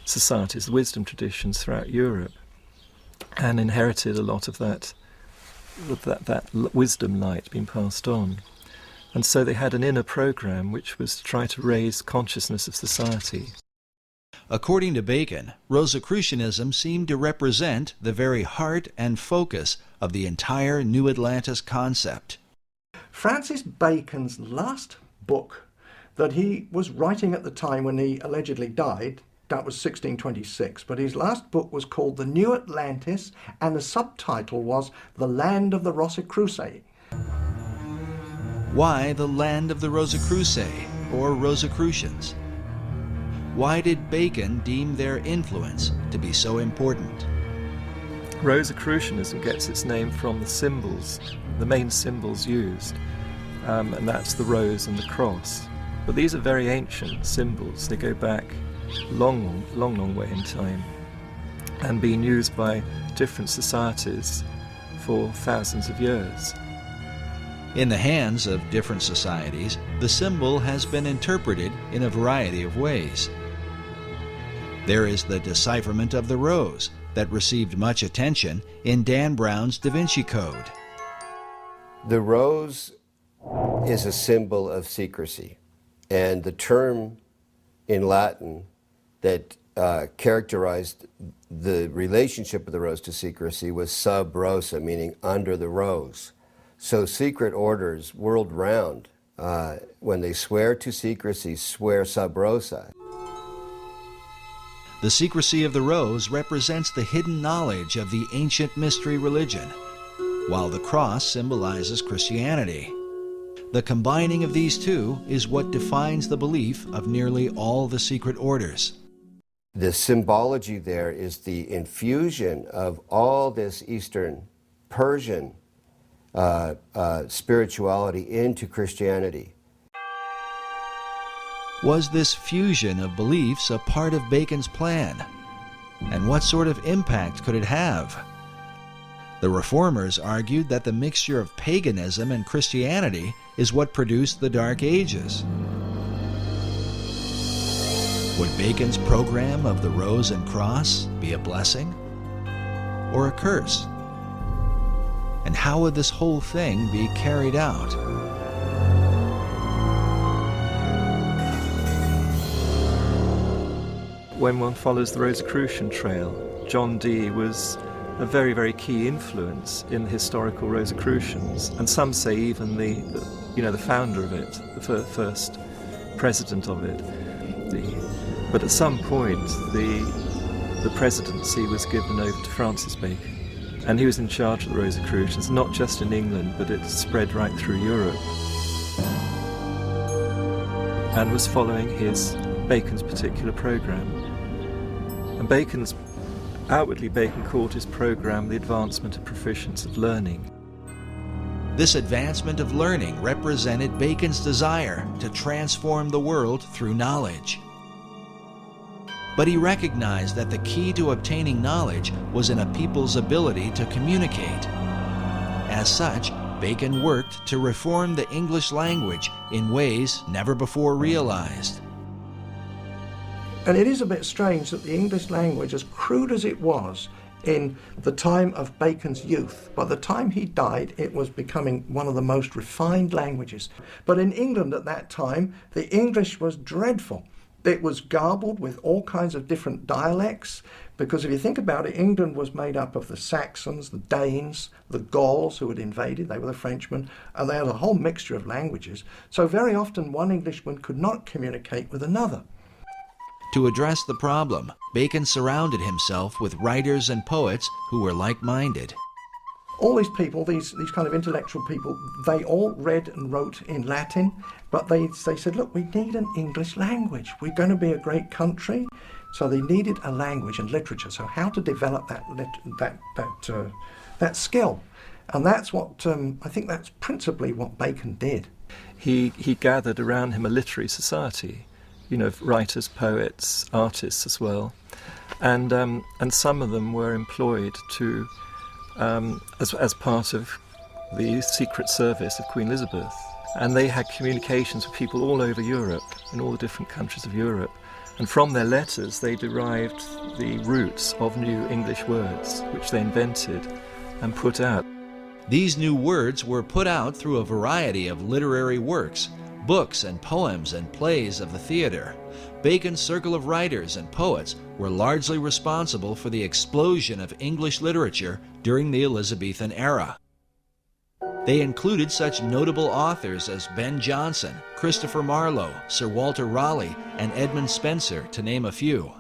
societies, the wisdom traditions throughout Europe, and inherited a lot of that wisdom light being passed on. And so they had an inner program which was to try to raise consciousness of society. According to Bacon, Rosicrucianism seemed to represent the very heart and focus of the entire New Atlantis concept. Francis Bacon's last book that he was writing at the time when he allegedly died, that was 1626, but his last book was called The New Atlantis, and the subtitle was The Land of the Rosicrucians. Why the land of the Rosicrucians, or Rosicrucians? Why did Bacon deem their influence to be so important? Rosicrucianism gets its name from the symbols, the main symbols used, and that's the rose and the cross. But these are very ancient symbols. They go back long way in time and been used by different societies for thousands of years. In the hands of different societies, the symbol has been interpreted in a variety of ways. There is the decipherment of the rose that received much attention in Dan Brown's Da Vinci Code. The rose is a symbol of secrecy, and the term in Latin that characterized the relationship of the rose to secrecy was sub rosa, meaning under the rose. So secret orders world round, when they swear to secrecy, swear sub rosa. The secrecy of the rose represents the hidden knowledge of the ancient mystery religion, while the cross symbolizes Christianity. The combining of these two is what defines the belief of nearly all the secret orders. The symbology there is the infusion of all this Eastern Persian spirituality into Christianity. Was this fusion of beliefs a part of Bacon's plan? And what sort of impact could it have? The Reformers argued that the mixture of paganism and Christianity is what produced the Dark Ages. Would Bacon's program of the Rose and Cross be a blessing or a curse? And how would this whole thing be carried out? When one follows the Rosicrucian trail, John Dee was a very, very key influence in the historical Rosicrucians, and some say even the founder of it, the first president of it. But at some point, the presidency was given over to Francis Bacon. And he was in charge of the Rosicrucians, not just in England, but it spread right through Europe. And was following Bacon's particular programme. And outwardly Bacon called his programme the advancement of proficience of learning. This advancement of learning represented Bacon's desire to transform the world through knowledge. But he recognized that the key to obtaining knowledge was in a people's ability to communicate. As such, Bacon worked to reform the English language in ways never before realized. And it is a bit strange that the English language, as crude as it was in the time of Bacon's youth, by the time he died, it was becoming one of the most refined languages. But in England at that time, the English was dreadful. It was garbled with all kinds of different dialects, because if you think about it, England was made up of the Saxons, the Danes, the Gauls who had invaded, they were the Frenchmen, and they had a whole mixture of languages. So very often one Englishman could not communicate with another. To address the problem, Bacon surrounded himself with writers and poets who were like-minded. All these people, these kind of intellectual people, they all read and wrote in Latin, but they said, look, we need an English language. We're going to be a great country. So they needed a language and literature. So how to develop that skill. And that's what, I think that's principally what Bacon did. He gathered around him a literary society, writers, poets, artists as well. And some of them were employed to as part of the Secret Service of Queen Elizabeth. And they had communications with people all over Europe, in all the different countries of Europe. And from their letters, they derived the roots of new English words, which they invented and put out. These new words were put out through a variety of literary works, books and poems and plays of the theatre. Bacon's circle of writers and poets were largely responsible for the explosion of English literature during the Elizabethan era. They included such notable authors as Ben Jonson, Christopher Marlowe, Sir Walter Raleigh, and Edmund Spenser, to name a few.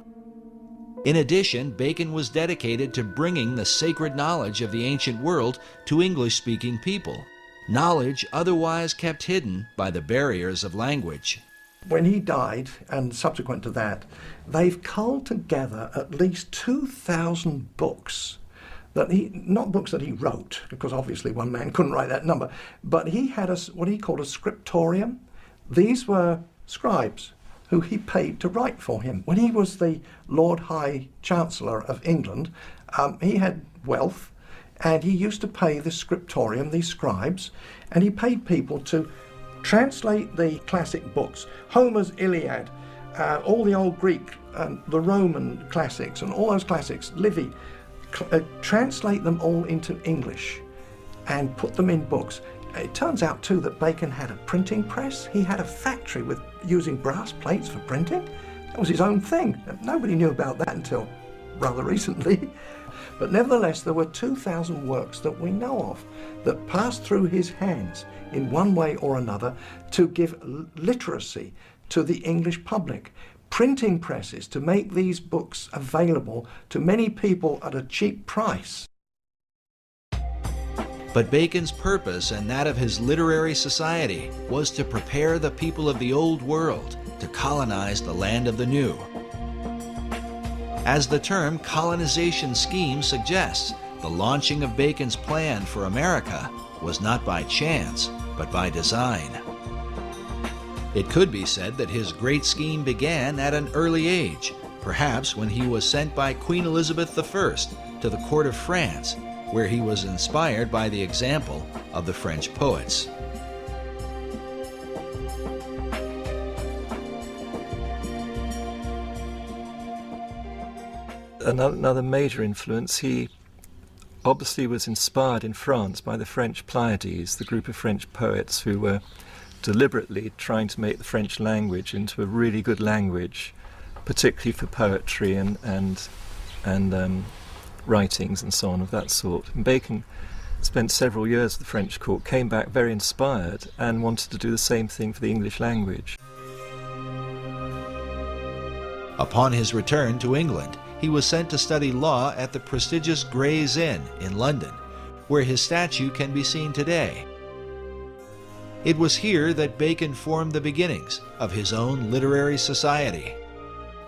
In addition, Bacon was dedicated to bringing the sacred knowledge of the ancient world to English-speaking people, knowledge otherwise kept hidden by the barriers of language. When he died, and subsequent to that, they've culled together at least 2,000 books. Not books that he wrote, because obviously one man couldn't write that number, but he had what he called a scriptorium. These were scribes who he paid to write for him. When he was the Lord High Chancellor of England, he had wealth, and he used to pay the scriptorium, these scribes, and he paid people to translate the classic books, Homer's Iliad, all the old Greek, the Roman classics, and all those classics, Livy, translate them all into English and put them in books. It turns out too that Bacon had a printing press. He had a factory with using brass plates for printing. That was his own thing. Nobody knew about that until rather recently. But nevertheless, there were 2,000 works that we know of that passed through his hands in one way or another to give literacy to the English public. Printing presses to make these books available to many people at a cheap price. But Bacon's purpose and that of his literary society was to prepare the people of the Old World to colonize the land of the New. As the term colonization scheme suggests, the launching of Bacon's plan for America was not by chance, but by design. It could be said that his great scheme began at an early age, perhaps when he was sent by Queen Elizabeth I to the court of France, where he was inspired by the example of the French poets. Another major influence, he obviously was inspired in France by the French Pleiades, the group of French poets who were deliberately trying to make the French language into a really good language, particularly for poetry and writings and so on of that sort. And Bacon spent several years at the French court, came back very inspired and wanted to do the same thing for the English language. Upon his return to England, he was sent to study law at the prestigious Gray's Inn in London, where his statue can be seen today. It was here that Bacon formed the beginnings of his own literary society,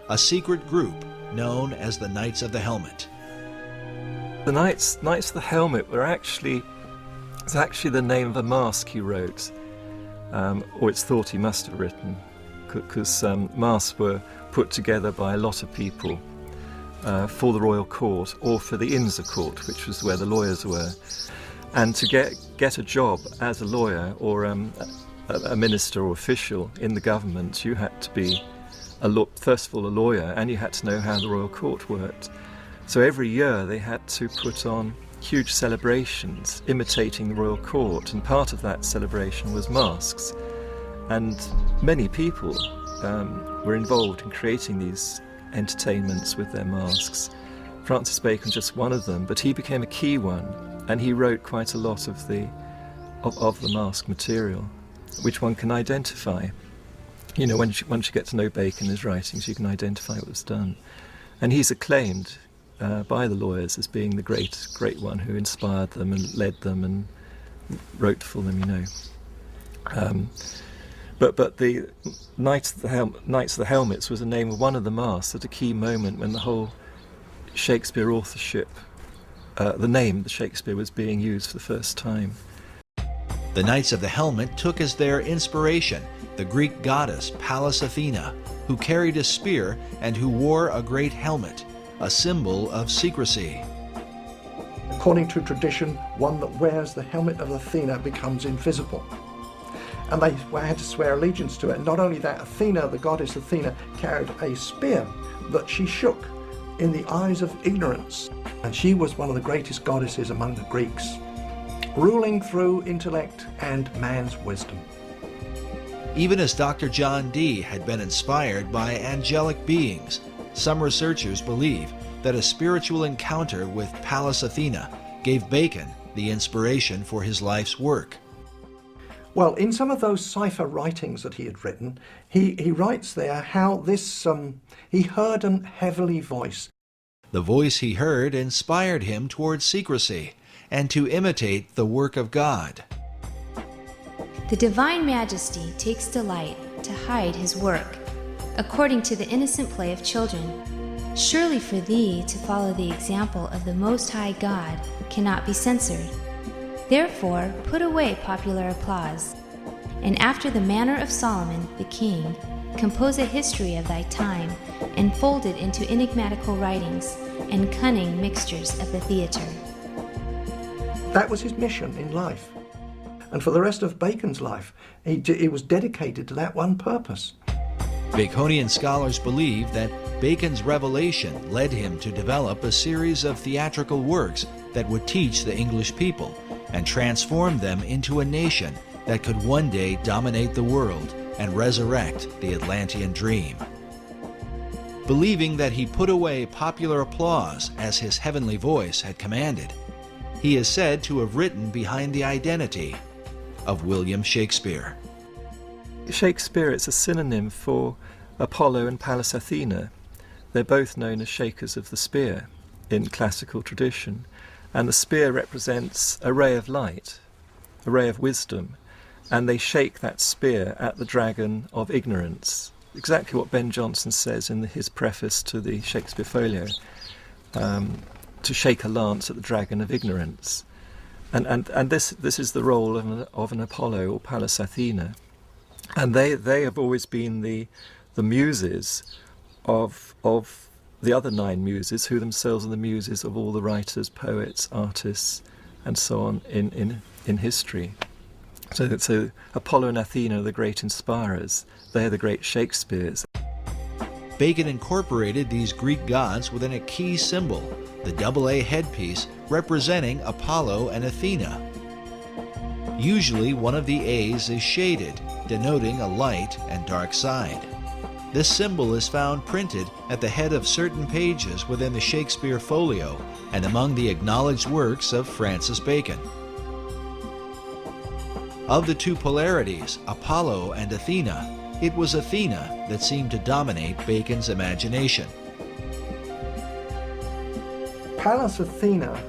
a secret group known as the Knights of the Helmet. The Knights of the Helmet it's actually the name of a masque he wrote, or it's thought he must have written, because masks were put together by a lot of people for the royal court or for the Inns of Court, which was where the lawyers were. And to get a job as a lawyer or a minister or official in the government, you had to be first of all a lawyer, and you had to know how the royal court worked. So every year they had to put on huge celebrations imitating the royal court, and part of that celebration was masks. And many people were involved in creating these entertainments with their masks. Francis Bacon just one of them, but he became a key one, and he wrote quite a lot of the mask material, which one can identify. You know, once you get to know Bacon and his writings, you can identify what was done. And he's acclaimed by the lawyers as being the great one who inspired them and led them and wrote for them, you know. But the Knights of the Helmets was the name of one of the masks at a key moment when the whole Shakespeare authorship, the name the Shakespeare was being used for the first time. The Knights of the Helmet took as their inspiration the Greek goddess Pallas Athena, who carried a spear and who wore a great helmet, a symbol of secrecy. According to tradition, one that wears the helmet of Athena becomes invisible. And they had to swear allegiance to it. Not only that, Athena, the goddess Athena, carried a spear that she shook in the eyes of ignorance. And she was one of the greatest goddesses among the Greeks, ruling through intellect and man's wisdom. Even as Dr. John Dee had been inspired by angelic beings, some researchers believe that a spiritual encounter with Pallas Athena gave Bacon the inspiration for his life's work. Well, in some of those cipher writings that he had written, he writes there how this he heard an heavenly voice. The voice he heard inspired him towards secrecy and to imitate the work of God. The Divine Majesty takes delight to hide his work, according to the innocent play of children. Surely for thee to follow the example of the Most High God cannot be censored. Therefore put away popular applause, and after the manner of Solomon the king, compose a history of thy time, and fold it into enigmatical writings and cunning mixtures of the theatre. That was his mission in life. And for the rest of Bacon's life, he was dedicated to that one purpose. Baconian scholars believe that Bacon's revelation led him to develop a series of theatrical works that would teach the English people and transform them into a nation that could one day dominate the world and resurrect the Atlantean dream. Believing that he put away popular applause as his heavenly voice had commanded, he is said to have written behind the identity of William Shakespeare. Shakespeare is a synonym for Apollo and Pallas Athena. They're both known as shakers of the spear in classical tradition, and the spear represents a ray of light, a ray of wisdom, and they shake that spear at the dragon of ignorance. Exactly what Ben Jonson says in his preface to the Shakespeare Folio, to shake a lance at the dragon of ignorance. And this is the role of an Apollo or Pallas Athena. And they have always been the muses of the other 9 muses, who themselves are the muses of all the writers, poets, artists, and so on in history. So Apollo and Athena are the great inspirers. They are the great Shakespeares. Bacon incorporated these Greek gods within a key symbol, the AA headpiece representing Apollo and Athena. Usually one of the A's is shaded, denoting a light and dark side. This symbol is found printed at the head of certain pages within the Shakespeare Folio and among the acknowledged works of Francis Bacon. Of the two polarities, Apollo and Athena, it was Athena that seemed to dominate Bacon's imagination. Pallas Athena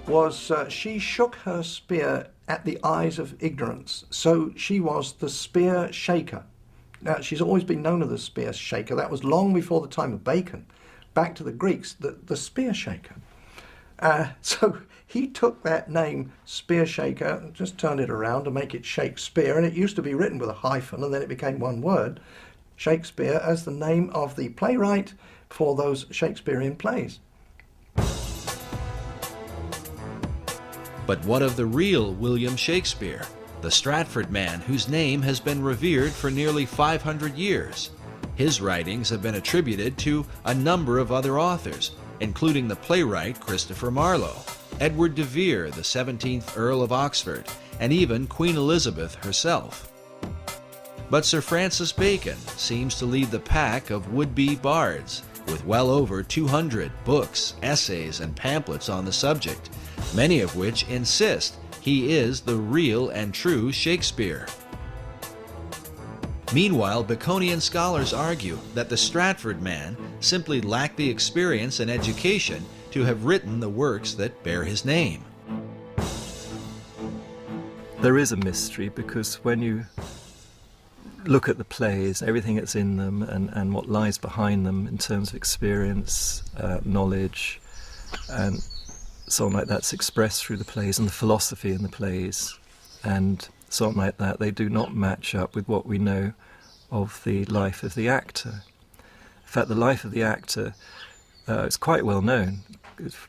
was, she shook her spear at the eyes of ignorance. So she was the spear shaker. Now, she's always been known as the spear shaker. That was long before the time of Bacon. Back to the Greeks, the spear shaker. So he took that name, spear shaker, and just turned it around to make it Shakespeare. And it used to be written with a hyphen, and then it became one word, Shakespeare, as the name of the playwright for those Shakespearean plays. But what of the real William Shakespeare, the Stratford man whose name has been revered for nearly 500 years? His writings have been attributed to a number of other authors, including the playwright Christopher Marlowe, Edward de Vere, the 17th Earl of Oxford, and even Queen Elizabeth herself. But Sir Francis Bacon seems to lead the pack of would-be bards, with well over 200 books, essays, and pamphlets on the subject, many of which insist he is the real and true Shakespeare. Meanwhile, Baconian scholars argue that the Stratford man simply lacked the experience and education to have written the works that bear his name. There is a mystery because when you look at the plays, everything that's in them and what lies behind them in terms of experience, knowledge, and so on like that's expressed through the plays, and the philosophy in the plays, and so on like that, they do not match up with what we know of the life of the actor. In fact, the life of the actor is quite well known.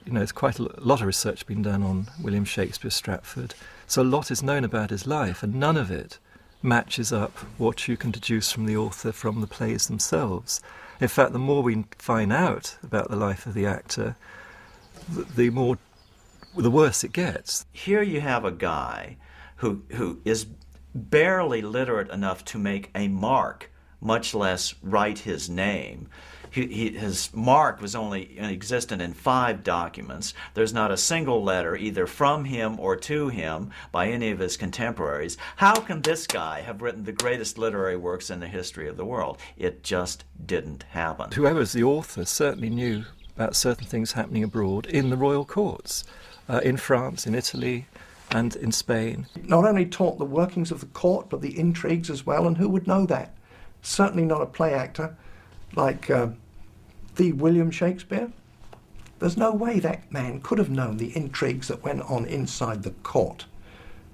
There's quite a lot of research been done on William Shakespeare Stratford, so a lot is known about his life, and none of it matches up what you can deduce from the author from the plays themselves. In fact, the more we find out about the life of the actor, the worse it gets. Here you have a guy who is barely literate enough to make a mark, much less write his name. His mark was only existent in 5 documents. There's not a single letter either from him or to him by any of his contemporaries. How can this guy have written the greatest literary works in the history of the world? It just didn't happen. Whoever's the author certainly knew about certain things happening abroad in the royal courts, in France, in Italy, and in Spain. Not only taught the workings of the court, but the intrigues as well, and who would know that? Certainly not a play actor like the William Shakespeare. There's no way that man could have known the intrigues that went on inside the court.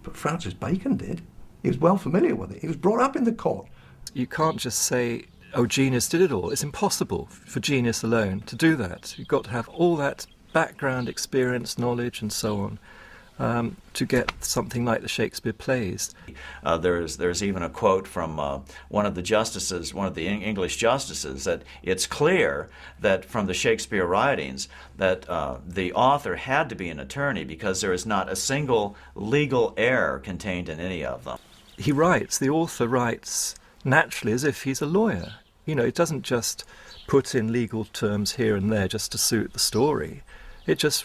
But Francis Bacon did. He was well familiar with it. He was brought up in the court. You can't just say, oh, genius did it all. It's impossible for genius alone to do that. You've got to have all that background experience, knowledge, and so on, to get something like the Shakespeare plays. There's even a quote from one of the justices, one of the English justices, that it's clear that from the Shakespeare writings that the author had to be an attorney because there is not a single legal error contained in any of them. The author writes naturally as if he's a lawyer. It doesn't just put in legal terms here and there just to suit the story. It just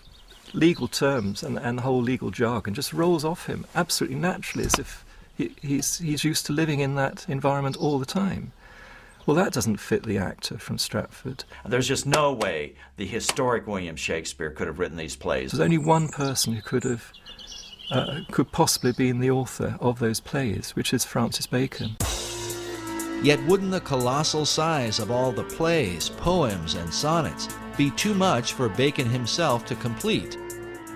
legal terms and the whole legal jargon just rolls off him absolutely naturally as if he's used to living in that environment all the time. Well, that doesn't fit the actor from Stratford. There's just no way the historic William Shakespeare could have written these plays. There's only one person who could possibly be the author of those plays, which is Francis Bacon. Yet wouldn't the colossal size of all the plays, poems, and sonnets be too much for Bacon himself to complete,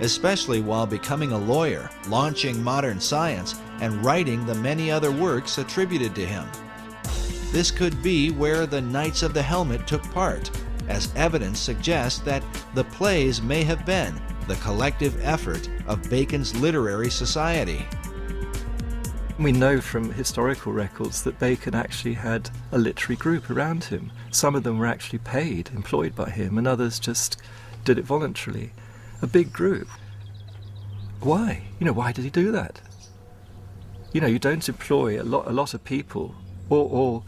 especially while becoming a lawyer, launching modern science, and writing the many other works attributed to him? This could be where the Knights of the Helmet took part, as evidence suggests that the plays may have been the collective effort of Bacon's literary society. We know from historical records that Bacon actually had a literary group around him. Some of them were actually paid, employed by him, and others just did it voluntarily. A big group. Why? Why did he do that? You don't employ a lot of people, all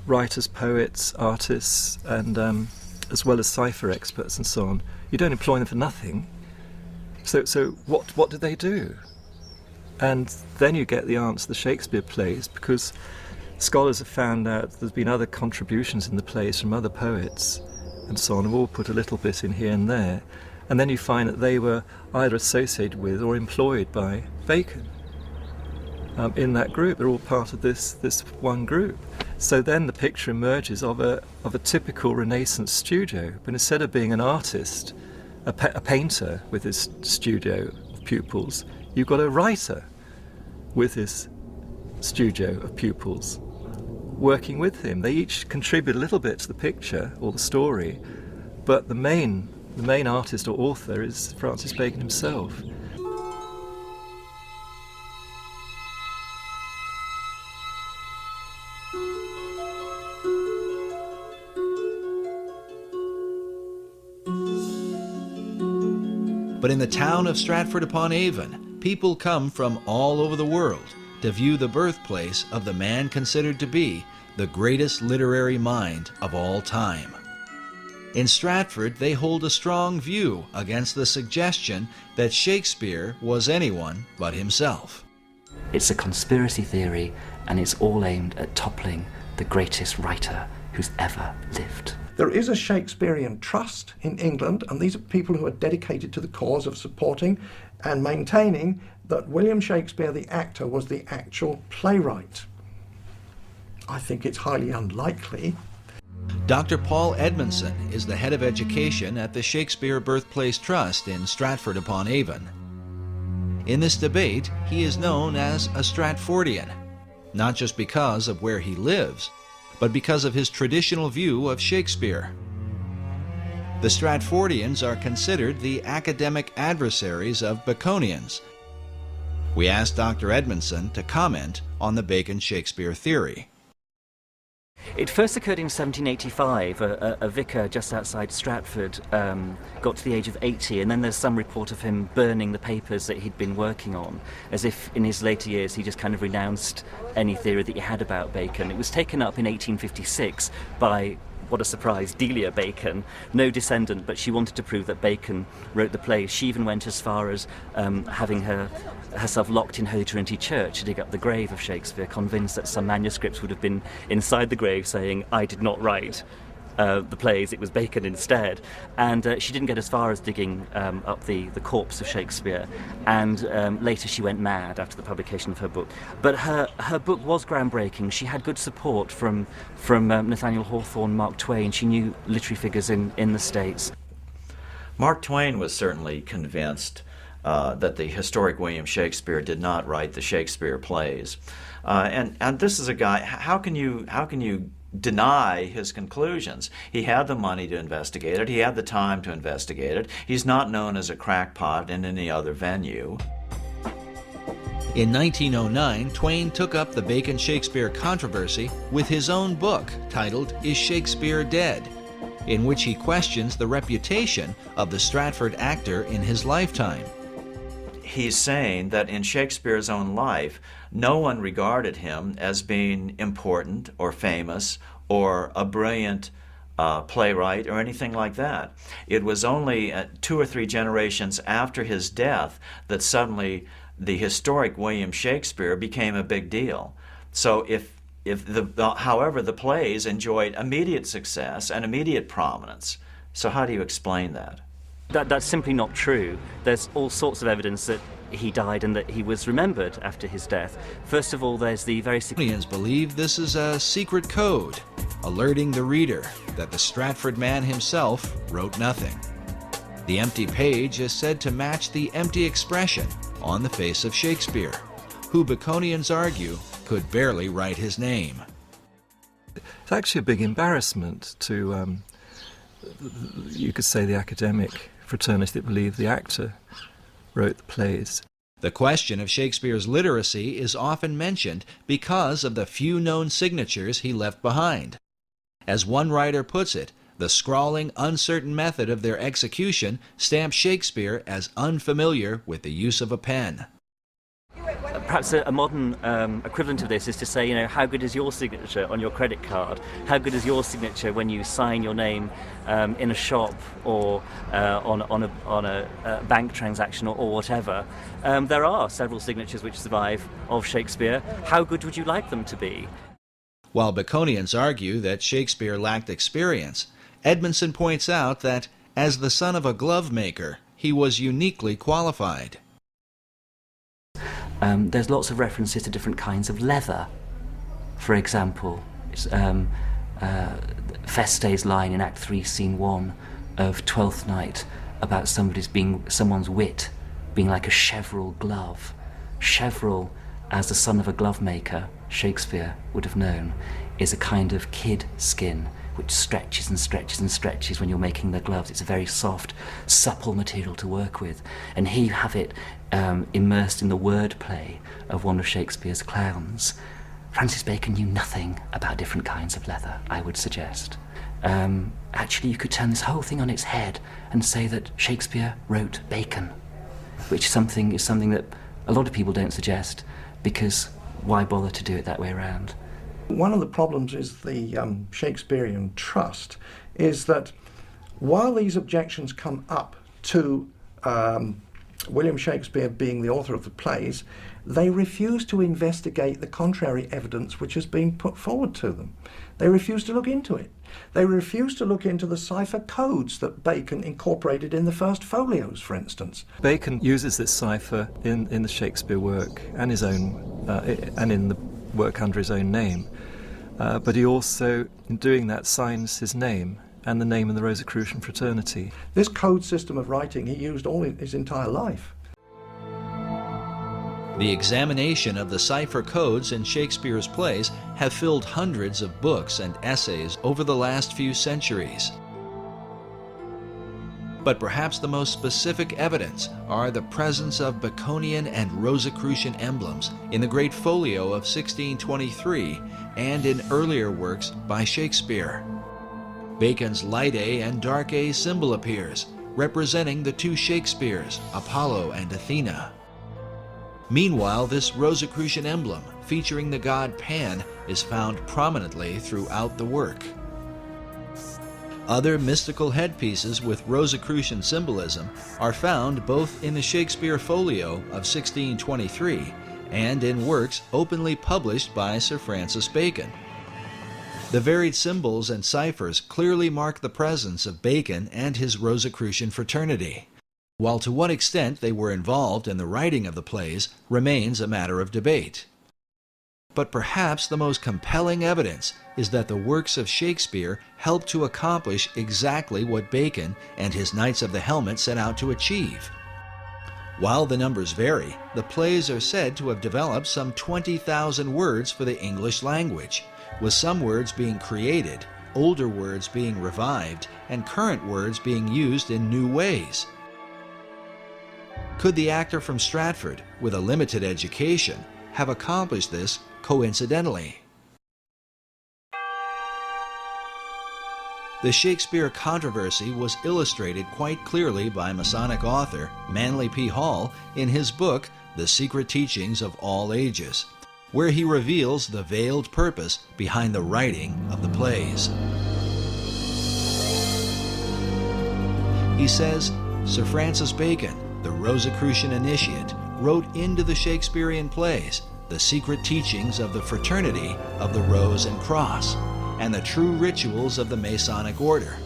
writers, poets, artists, and as well as cipher experts and so on. You don't employ them for nothing. So what did they do? And then you get the answer, the Shakespeare plays, because scholars have found out there's been other contributions in the plays from other poets and so on, have all put a little bit in here and there. And then you find that they were either associated with or employed by Bacon. In that group, they're all part of this one group. So then the picture emerges of a typical Renaissance studio, but instead of being an artist, a painter with his studio of pupils, you've got a writer with his studio of pupils working with him. They each contribute a little bit to the picture or the story, but the main artist or author is Francis Bacon himself. But in the town of Stratford-upon-Avon, people come from all over the world to view the birthplace of the man considered to be the greatest literary mind of all time. In Stratford, they hold a strong view against the suggestion that Shakespeare was anyone but himself. It's a conspiracy theory, and it's all aimed at toppling the greatest writer who's ever lived. There is a Shakespearean trust in England, and these are people who are dedicated to the cause of supporting and maintaining that William Shakespeare, the actor, was the actual playwright. I think it's highly unlikely. Dr. Paul Edmondson is the head of education at the Shakespeare Birthplace Trust in Stratford-upon-Avon. In this debate, he is known as a Stratfordian, not just because of where he lives, but because of his traditional view of Shakespeare. The Stratfordians are considered the academic adversaries of Baconians. We asked Dr. Edmondson to comment on the Bacon-Shakespeare theory. It first occurred in 1785. A vicar just outside Stratford got to the age of 80, and then there's some report of him burning the papers that he'd been working on, as if in his later years he just kind of renounced any theory that he had about Bacon. It was taken up in 1856 by, what a surprise, Delia Bacon, no descendant, but she wanted to prove that Bacon wrote the plays. She even went as far as having herself locked in Holy Trinity Church to dig up the grave of Shakespeare, convinced that some manuscripts would have been inside the grave saying, "I did not write the plays, it was Bacon instead." And she didn't get as far as digging up the corpse of Shakespeare, and later she went mad after the publication of her book. But her book was groundbreaking. She had good support from Nathaniel Hawthorne, Mark Twain. She knew literary figures in the States. Mark Twain was certainly convinced that the historic William Shakespeare did not write the Shakespeare plays. And this is a guy, how can you deny his conclusions? He had the money to investigate it. He had the time to investigate it. He's not known as a crackpot in any other venue. In 1909, Twain took up the Bacon-Shakespeare controversy with his own book titled Is Shakespeare Dead?, in which he questions the reputation of the Stratford actor in his lifetime. He's saying that in Shakespeare's own life, no one regarded him as being important or famous or a brilliant playwright or anything like that. It was only 2 or 3 generations after his death that suddenly the historic William Shakespeare became a big deal. So however, the plays enjoyed immediate success and immediate prominence. So how do you explain that? That's simply not true. There's all sorts of evidence that he died and that he was remembered after his death. First of all, there's the very... Historians believe this is a secret code, alerting the reader that the Stratford man himself wrote nothing. The empty page is said to match the empty expression on the face of Shakespeare, who Baconians argue could barely write his name. It's actually a big embarrassment to, you could say, the academic fraternity that believed the actor wrote the plays. The question of Shakespeare's literacy is often mentioned because of the few known signatures he left behind. As one writer puts it, the scrawling, uncertain method of their execution stamps Shakespeare as unfamiliar with the use of a pen. Perhaps a modern equivalent of this is to say, how good is your signature on your credit card? How good is your signature when you sign your name in a shop or on a bank transaction or whatever? There are several signatures which survive of Shakespeare. How good would you like them to be? While Baconians argue that Shakespeare lacked experience, Edmondson points out that As the son of a glove maker, he was uniquely qualified. There's lots of references to different kinds of leather. For example, Feste's line in Act 3, Scene 1 of Twelfth Night about someone's wit being like a cheverel glove. Cheverel, as the son of a glove maker, Shakespeare would have known, is a kind of kid skin which stretches and stretches and stretches when you're making the gloves. It's a very soft, supple material to work with. And here you have it immersed in the wordplay of one of Shakespeare's clowns. Francis Bacon knew nothing about different kinds of leather, I would suggest. Actually, you could turn this whole thing on its head and say that Shakespeare wrote Bacon, which is something that a lot of people don't suggest, because why bother to do it that way around? One of the problems is the Shakespearean trust is that while these objections come up to William Shakespeare being the author of the plays, they refuse to investigate the contrary evidence which has been put forward to them. They refuse to look into it. They refuse to look into the cipher codes that Bacon incorporated in the first folios, for instance. Bacon uses this cipher in the Shakespeare work and his own, and in the work under his own name. But he also, in doing that, signs his name and the name of the Rosicrucian fraternity. This code system of writing he used all his entire life. The examination of the cipher codes in Shakespeare's plays have filled hundreds of books and essays over the last few centuries. But perhaps the most specific evidence are the presence of Baconian and Rosicrucian emblems in the Great Folio of 1623 and in earlier works by Shakespeare. Bacon's light A and dark A symbol appears, representing the two Shakespeares, Apollo and Athena. Meanwhile, this Rosicrucian emblem, featuring the god Pan, is found prominently throughout the work. Other mystical headpieces with Rosicrucian symbolism are found both in the Shakespeare Folio of 1623 and in works openly published by Sir Francis Bacon. The varied symbols and ciphers clearly mark the presence of Bacon and his Rosicrucian fraternity, while to what extent they were involved in the writing of the plays remains a matter of debate. But perhaps the most compelling evidence is that the works of Shakespeare helped to accomplish exactly what Bacon and his Knights of the Helmet set out to achieve. While the numbers vary, the plays are said to have developed some 20,000 words for the English language, with some words being created, older words being revived, and current words being used in new ways. Could the actor from Stratford, with a limited education, have accomplished this coincidentally? The Shakespeare controversy was illustrated quite clearly by Masonic author Manly P. Hall in his book, The Secret Teachings of All Ages, where he reveals the veiled purpose behind the writing of the plays. He says, Sir Francis Bacon, the Rosicrucian initiate, wrote into the Shakespearean plays the secret teachings of the fraternity of the Rose and Cross and the true rituals of the Masonic order.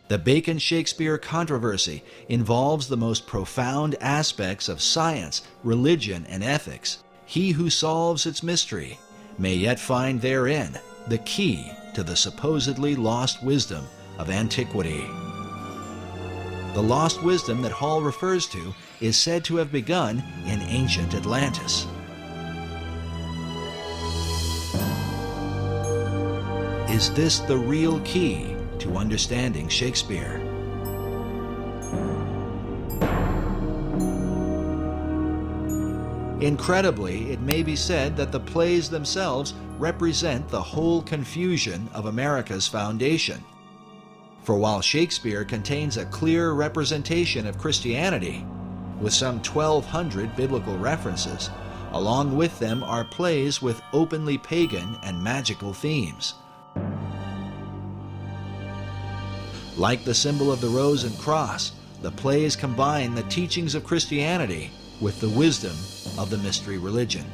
The Bacon-Shakespeare controversy involves the most profound aspects of science, religion, and ethics. He who solves its mystery may yet find therein the key to the supposedly lost wisdom of antiquity. The lost wisdom that Hall refers to is said to have begun in ancient Atlantis. Is this the real key to understanding Shakespeare? Incredibly, it may be said that the plays themselves represent the whole confusion of America's foundation. For while Shakespeare contains a clear representation of Christianity, with some 1,200 biblical references, along with them are plays with openly pagan and magical themes. Like the symbol of the Rose and Cross, the plays combine the teachings of Christianity with the wisdom of the mystery religion.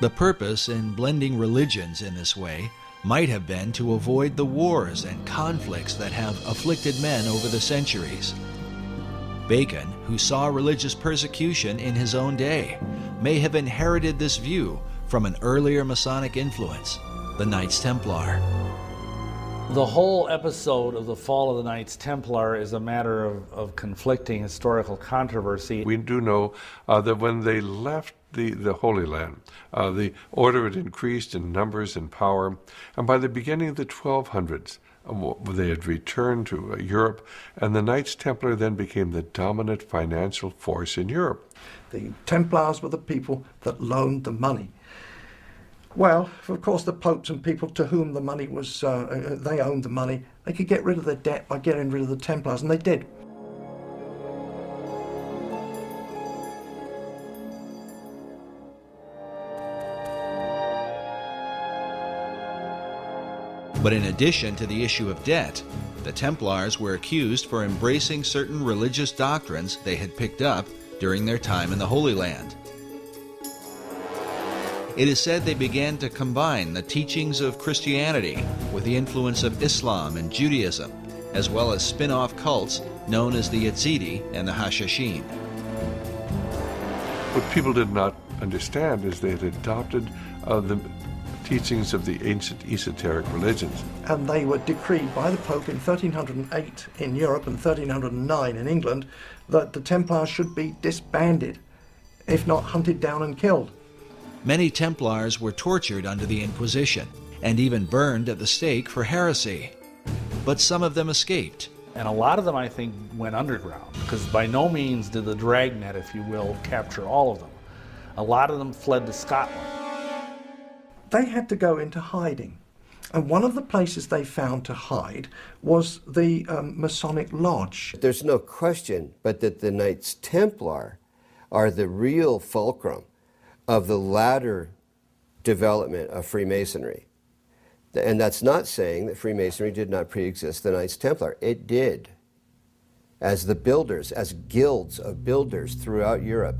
The purpose in blending religions in this way might have been to avoid the wars and conflicts that have afflicted men over the centuries. Bacon, who saw religious persecution in his own day, may have inherited this view from an earlier Masonic influence, the Knights Templar. The whole episode of the fall of the Knights Templar is a matter of conflicting historical controversy. We do know that when they left the Holy Land, the order had increased in numbers and power, and by the beginning of the 1200s, they had returned to Europe, and the Knights Templar then became the dominant financial force in Europe. The Templars were the people that loaned the money. Well, of course, the popes and people to whom the money was, they owned the money, they could get rid of their debt by getting rid of the Templars, and they did. But in addition to the issue of debt, the Templars were accused for embracing certain religious doctrines they had picked up during their time in the Holy Land. It is said they began to combine the teachings of Christianity with the influence of Islam and Judaism, as well as spin-off cults known as the Yazidi and the Hashashin. What people did not understand is they had adopted the teachings of the ancient esoteric religions. And they were decreed by the Pope in 1308 in Europe and 1309 in England that the Templars should be disbanded, if not hunted down and killed. Many Templars were tortured under the Inquisition and even burned at the stake for heresy. But some of them escaped. And a lot of them, I think, went underground, because by no means did the dragnet, if you will, capture all of them. A lot of them fled to Scotland. They had to go into hiding. And one of the places they found to hide was the Masonic Lodge. There's no question but that the Knights Templar are the real fulcrum of the latter development of Freemasonry. And that's not saying that Freemasonry did not pre-exist the Knights Templar. It did, as the builders, as guilds of builders throughout Europe.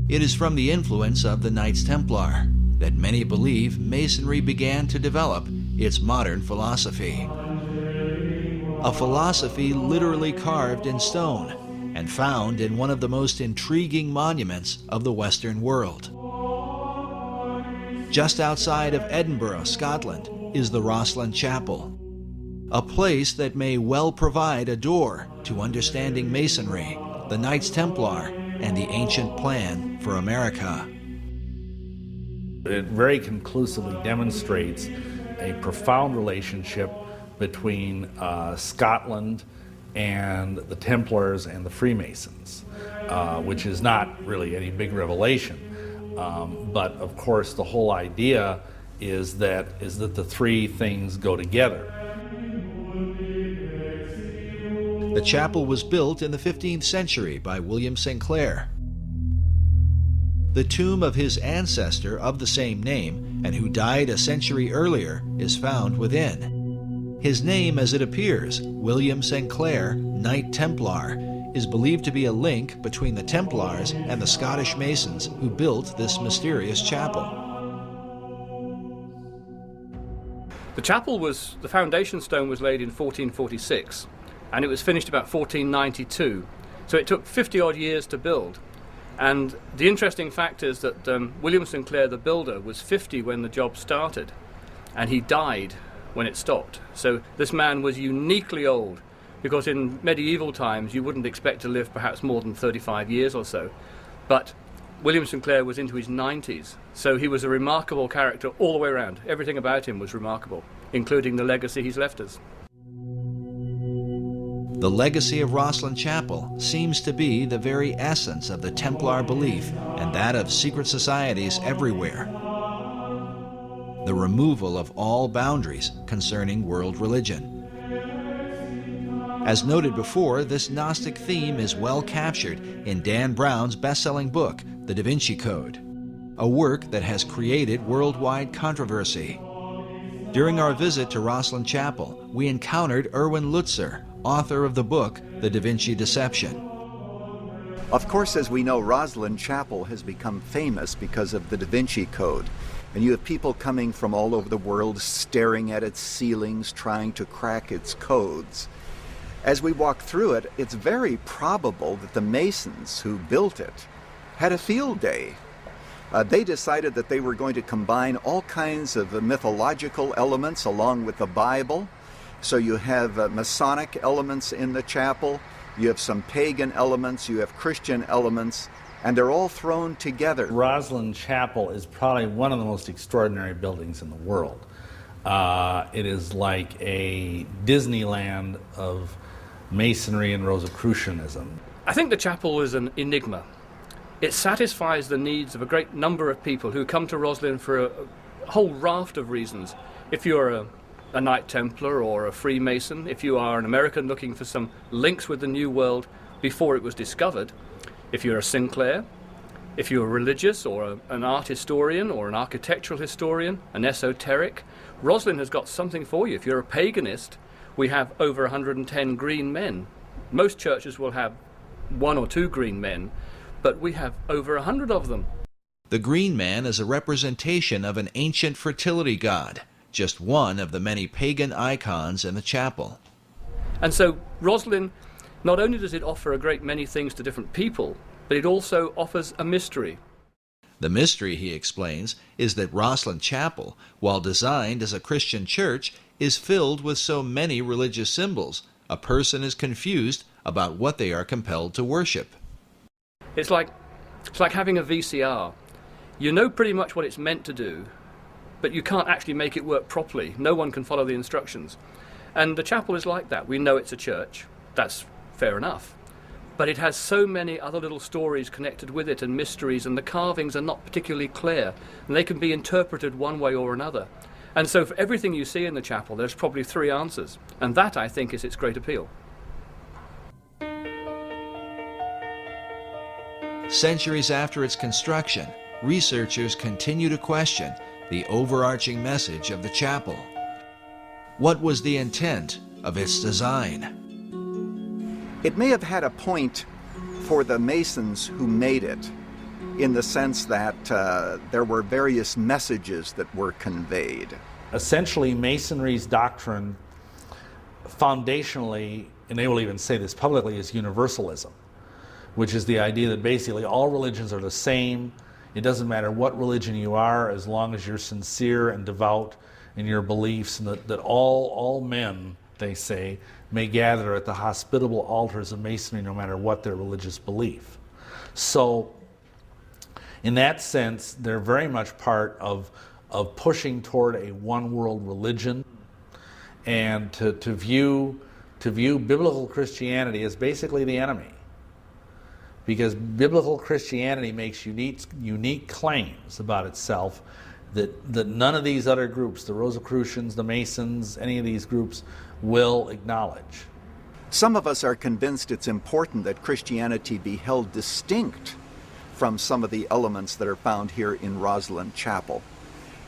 It is from the influence of the Knights Templar that many believe Masonry began to develop its modern philosophy. A philosophy literally carved in stone and found in one of the most intriguing monuments of the Western world. Just outside of Edinburgh, Scotland, is the Rosslyn Chapel, a place that may well provide a door to understanding Masonry, the Knights Templar, and the ancient plan for America. It very conclusively demonstrates a profound relationship between Scotland and the Templars and the Freemasons, which is not really any big revelation. But of course, the whole idea is that the three things go together. The chapel was built in the 15th century by William St. Clair. The tomb of his ancestor of the same name, and who died a century earlier, is found within. His name, as it appears, William St. Clair, Knight Templar, is believed to be a link between the Templars and the Scottish Masons who built this mysterious chapel. The chapel the foundation stone was laid in 1446, and it was finished about 1492. So it took 50 odd years to build. And the interesting fact is that William St. Clair, the builder, was 50 when the job started, and he died when it stopped. So this man was uniquely old, because in medieval times you wouldn't expect to live perhaps more than 35 years or so. But William St. Clair was into his 90s, so he was a remarkable character all the way around. Everything about him was remarkable, including the legacy he's left us. The legacy of Rosslyn Chapel seems to be the very essence of the Templar belief and that of secret societies everywhere. The removal of all boundaries concerning world religion. As noted before, this Gnostic theme is well captured in Dan Brown's best-selling book, The Da Vinci Code, a work that has created worldwide controversy. During our visit to Rosslyn Chapel, we encountered Erwin Lutzer, author of the book, The Da Vinci Deception. Of course, as we know, Rosslyn Chapel has become famous because of the Da Vinci Code. And you have people coming from all over the world staring at its ceilings, trying to crack its codes. As we walk through it, it's very probable that the masons who built it had a field day. They decided that they were going to combine all kinds of mythological elements along with the Bible. So you have Masonic elements in the chapel, you have some pagan elements, you have Christian elements, and they're all thrown together. Rosslyn Chapel is probably one of the most extraordinary buildings in the world. It is like a Disneyland of Masonry and Rosicrucianism. I think the chapel is an enigma. It satisfies the needs of a great number of people who come to Rosslyn for a whole raft of reasons. If you're a Knight Templar or a Freemason, if you are an American looking for some links with the New World before it was discovered, if you're a Sinclair, if you're religious or an art historian or an architectural historian, an esoteric, Rosslyn has got something for you. If you're a paganist, we have over 110 green men. Most churches will have 1 or 2 green men, but we have over 100 of them. The green man is a representation of an ancient fertility god, just one of the many pagan icons in the chapel. And so Rosslyn, not only does it offer a great many things to different people, but it also offers a mystery. The mystery, he explains, is that Rosslyn Chapel, while designed as a Christian church, is filled with so many religious symbols, a person is confused about what they are compelled to worship. It's like having a VCR. You know pretty much what it's meant to do, but you can't actually make it work properly. No one can follow the instructions. And the chapel is like that. We know it's a church. That's fair enough. But it has so many other little stories connected with it and mysteries, and the carvings are not particularly clear, and they can be interpreted one way or another. And so for everything you see in the chapel, there's probably 3 answers. And that, I think, is its great appeal. Centuries after its construction, researchers continue to question the overarching message of the chapel. What was the intent of its design? It may have had a point for the Masons who made it, in the sense that there were various messages that were conveyed. Essentially, Masonry's doctrine, foundationally, and they will even say this publicly, is universalism, which is the idea that basically all religions are the same. It doesn't matter what religion you are, as long as you're sincere and devout in your beliefs, and that all men, they say, may gather at the hospitable altars of Masonry no matter what their religious belief. So, in that sense, they're very much part of pushing toward a one-world religion, and to view biblical Christianity as basically the enemy. Because biblical Christianity makes unique claims about itself that none of these other groups, the Rosicrucians, the Masons, any of these groups, will acknowledge. Some of us are convinced it's important that Christianity be held distinct from some of the elements that are found here in Rosslyn Chapel.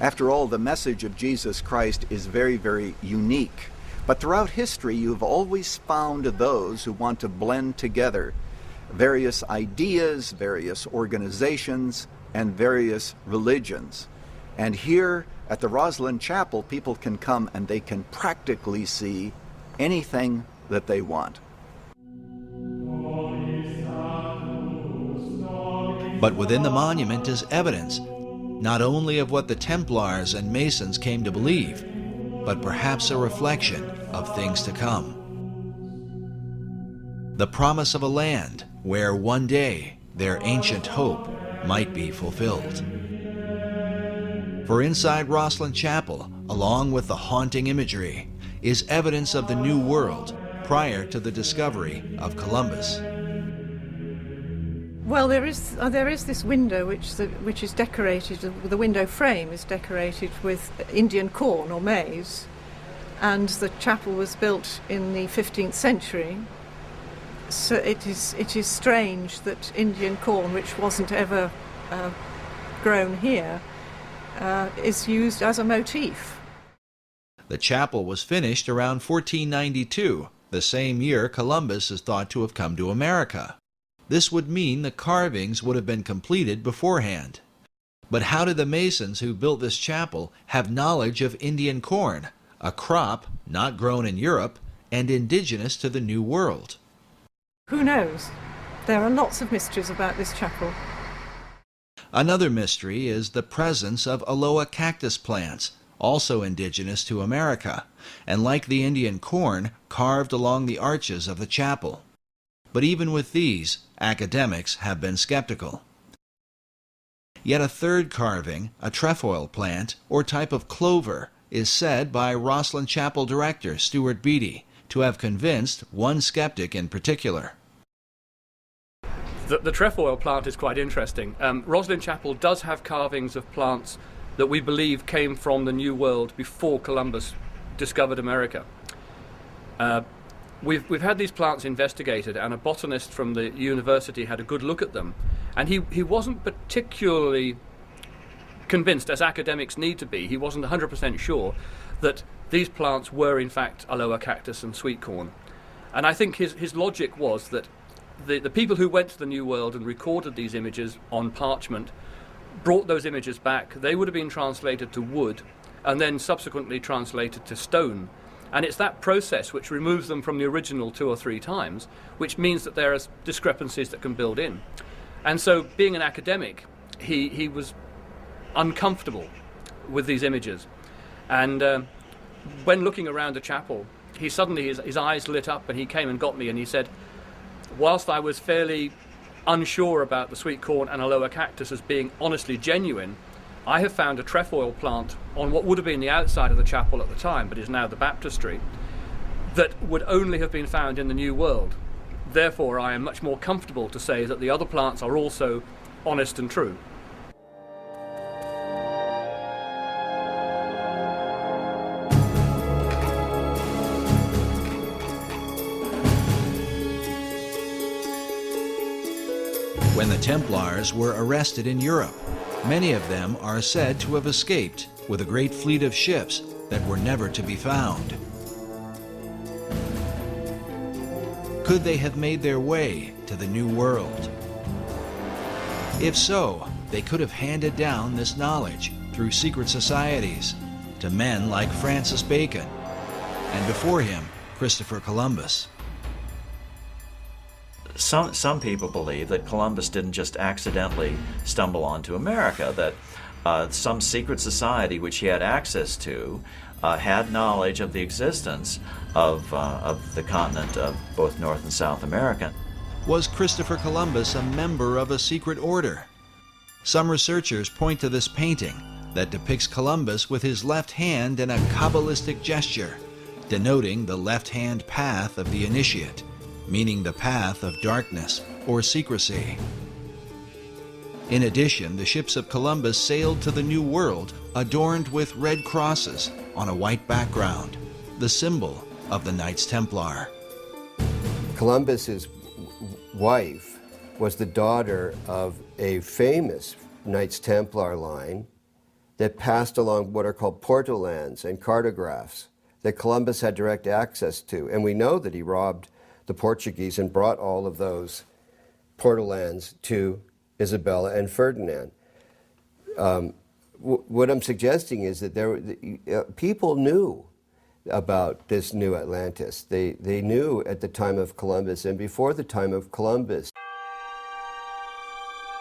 After all, the message of Jesus Christ is very, very unique. But throughout history, you've always found those who want to blend together various ideas, various organizations, and various religions. And here at the Rosslyn Chapel, people can come and they can practically see anything that they want. But within the monument is evidence, not only of what the Templars and Masons came to believe, but perhaps a reflection of things to come. The promise of a land where one day their ancient hope might be fulfilled. For inside Rosslyn Chapel, along with the haunting imagery, is evidence of the New World prior to the discovery of Columbus. Well, there is this window which is decorated. The window frame is decorated with Indian corn or maize, and the chapel was built in the 15th century. So it is strange that Indian corn, which wasn't ever grown here, is used as a motif. The chapel was finished around 1492, the same year Columbus is thought to have come to America. This would mean the carvings would have been completed beforehand. But how did the masons who built this chapel have knowledge of Indian corn, a crop not grown in Europe and indigenous to the New World? Who knows? There are lots of mysteries about this chapel. Another mystery is the presence of aloe cactus plants, also indigenous to America, and like the Indian corn, carved along the arches of the chapel. But even with these, academics have been skeptical. Yet a third carving, a trefoil plant or type of clover, is said by Rosslyn Chapel director Stuart Beattie to have convinced one skeptic in particular. The trefoil plant is quite interesting. Rosslyn Chapel does have carvings of plants that we believe came from the New World before Columbus discovered America. We've had these plants investigated, and a botanist from the university had a good look at them, and he wasn't particularly convinced, as academics need to be. He wasn't 100% sure that these plants were in fact aloe cactus and sweet corn. And I think his logic was that the people who went to the New World and recorded these images on parchment brought those images back. They would have been translated to wood and then subsequently translated to stone. And it's that process which removes them from the original 2 or 3 times, which means that there are discrepancies that can build in. And so, being an academic, he was uncomfortable with these images. And when looking around the chapel, he suddenly, his eyes lit up, and he came and got me, and he said, whilst I was fairly unsure about the sweet corn and aloe cactus as being honestly genuine, I have found a trefoil plant on what would have been the outside of the chapel at the time, but is now the baptistry, that would only have been found in the New World. Therefore, I am much more comfortable to say that the other plants are also honest and true. When the Templars were arrested in Europe, many of them are said to have escaped with a great fleet of ships that were never to be found. Could they have made their way to the New World? If so, they could have handed down this knowledge through secret societies to men like Francis Bacon, and before him, Christopher Columbus. Some people believe that Columbus didn't just accidentally stumble onto America, that some secret society which he had access to had knowledge of the existence of the continent of both North and South America. Was Christopher Columbus a member of a secret order? Some researchers point to this painting that depicts Columbus with his left hand in a Kabbalistic gesture, denoting the left-hand path of the initiate, meaning the path of darkness or secrecy. In addition, the ships of Columbus sailed to the New World adorned with red crosses on a white background, the symbol of the Knights Templar. Columbus's wife was the daughter of a famous Knights Templar line that passed along what are called portolands and cartographs that Columbus had direct access to. And we know that he robbed the Portuguese and brought all of those portolands to Isabella and Ferdinand. What I'm suggesting is that people knew about this new Atlantis. They knew at the time of Columbus and before the time of Columbus.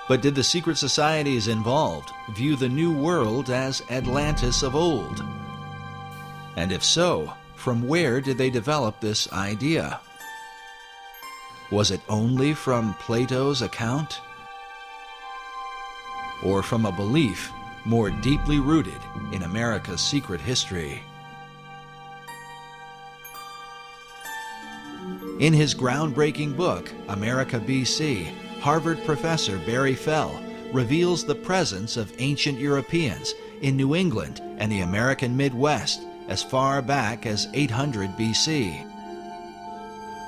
But did the secret societies involved view the New World as Atlantis of old? And if so, from where did they develop this idea? Was it only from Plato's account? Or from a belief more deeply rooted in America's secret history? In his groundbreaking book, America BC, Harvard professor Barry Fell reveals the presence of ancient Europeans in New England and the American Midwest as far back as 800 BC.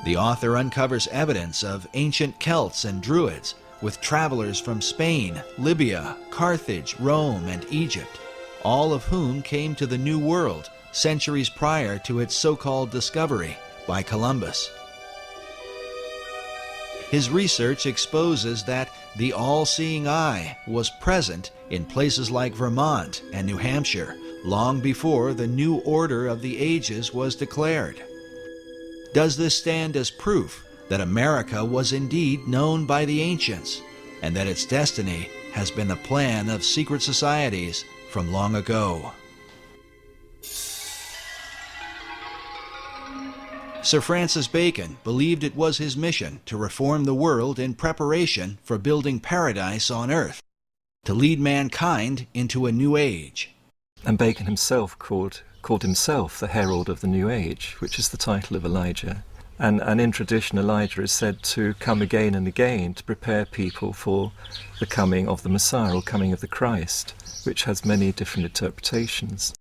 The author uncovers evidence of ancient Celts and Druids, with travelers from Spain, Libya, Carthage, Rome, and Egypt, all of whom came to the New World centuries prior to its so-called discovery by Columbus. His research exposes that the all-seeing eye was present in places like Vermont and New Hampshire long before the new order of the ages was declared. Does this stand as proof that America was indeed known by the ancients, and that its destiny has been the plan of secret societies from long ago? Sir Francis Bacon believed it was his mission to reform the world in preparation for building paradise on earth, to lead mankind into a new age. And Bacon himself called himself the herald of the new age, which is the title of Elijah. And in tradition, Elijah is said to come again and again to prepare people for the coming of the Messiah, or coming of the Christ, which has many different interpretations.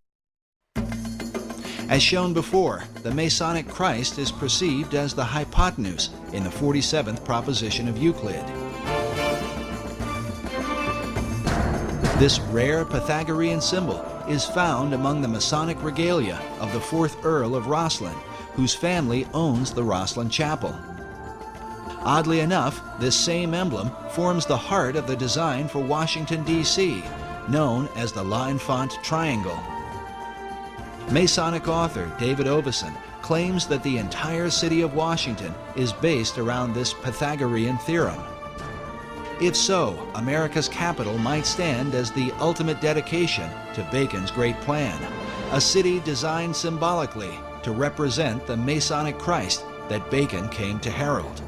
As shown before, the Masonic Christ is perceived as the hypotenuse in the 47th proposition of Euclid. This rare Pythagorean symbol is found among the Masonic regalia of the 4th Earl of Rosslyn, whose family owns the Rosslyn Chapel. Oddly enough, this same emblem forms the heart of the design for Washington, D.C., known as the L'Enfant Triangle. Masonic author David Oveson claims that the entire city of Washington is based around this Pythagorean theorem. If so, America's capital might stand as the ultimate dedication to Bacon's great plan, a city designed symbolically to represent the Masonic Christ that Bacon came to herald.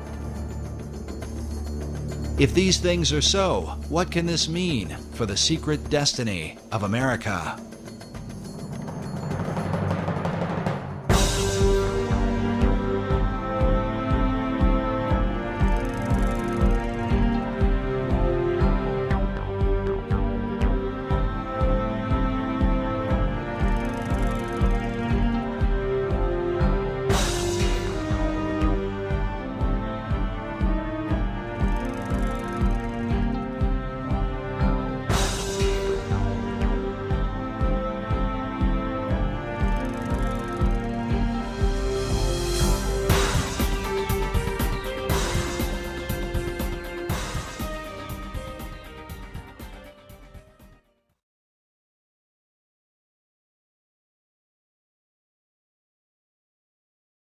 If these things are so, what can this mean for the secret destiny of America?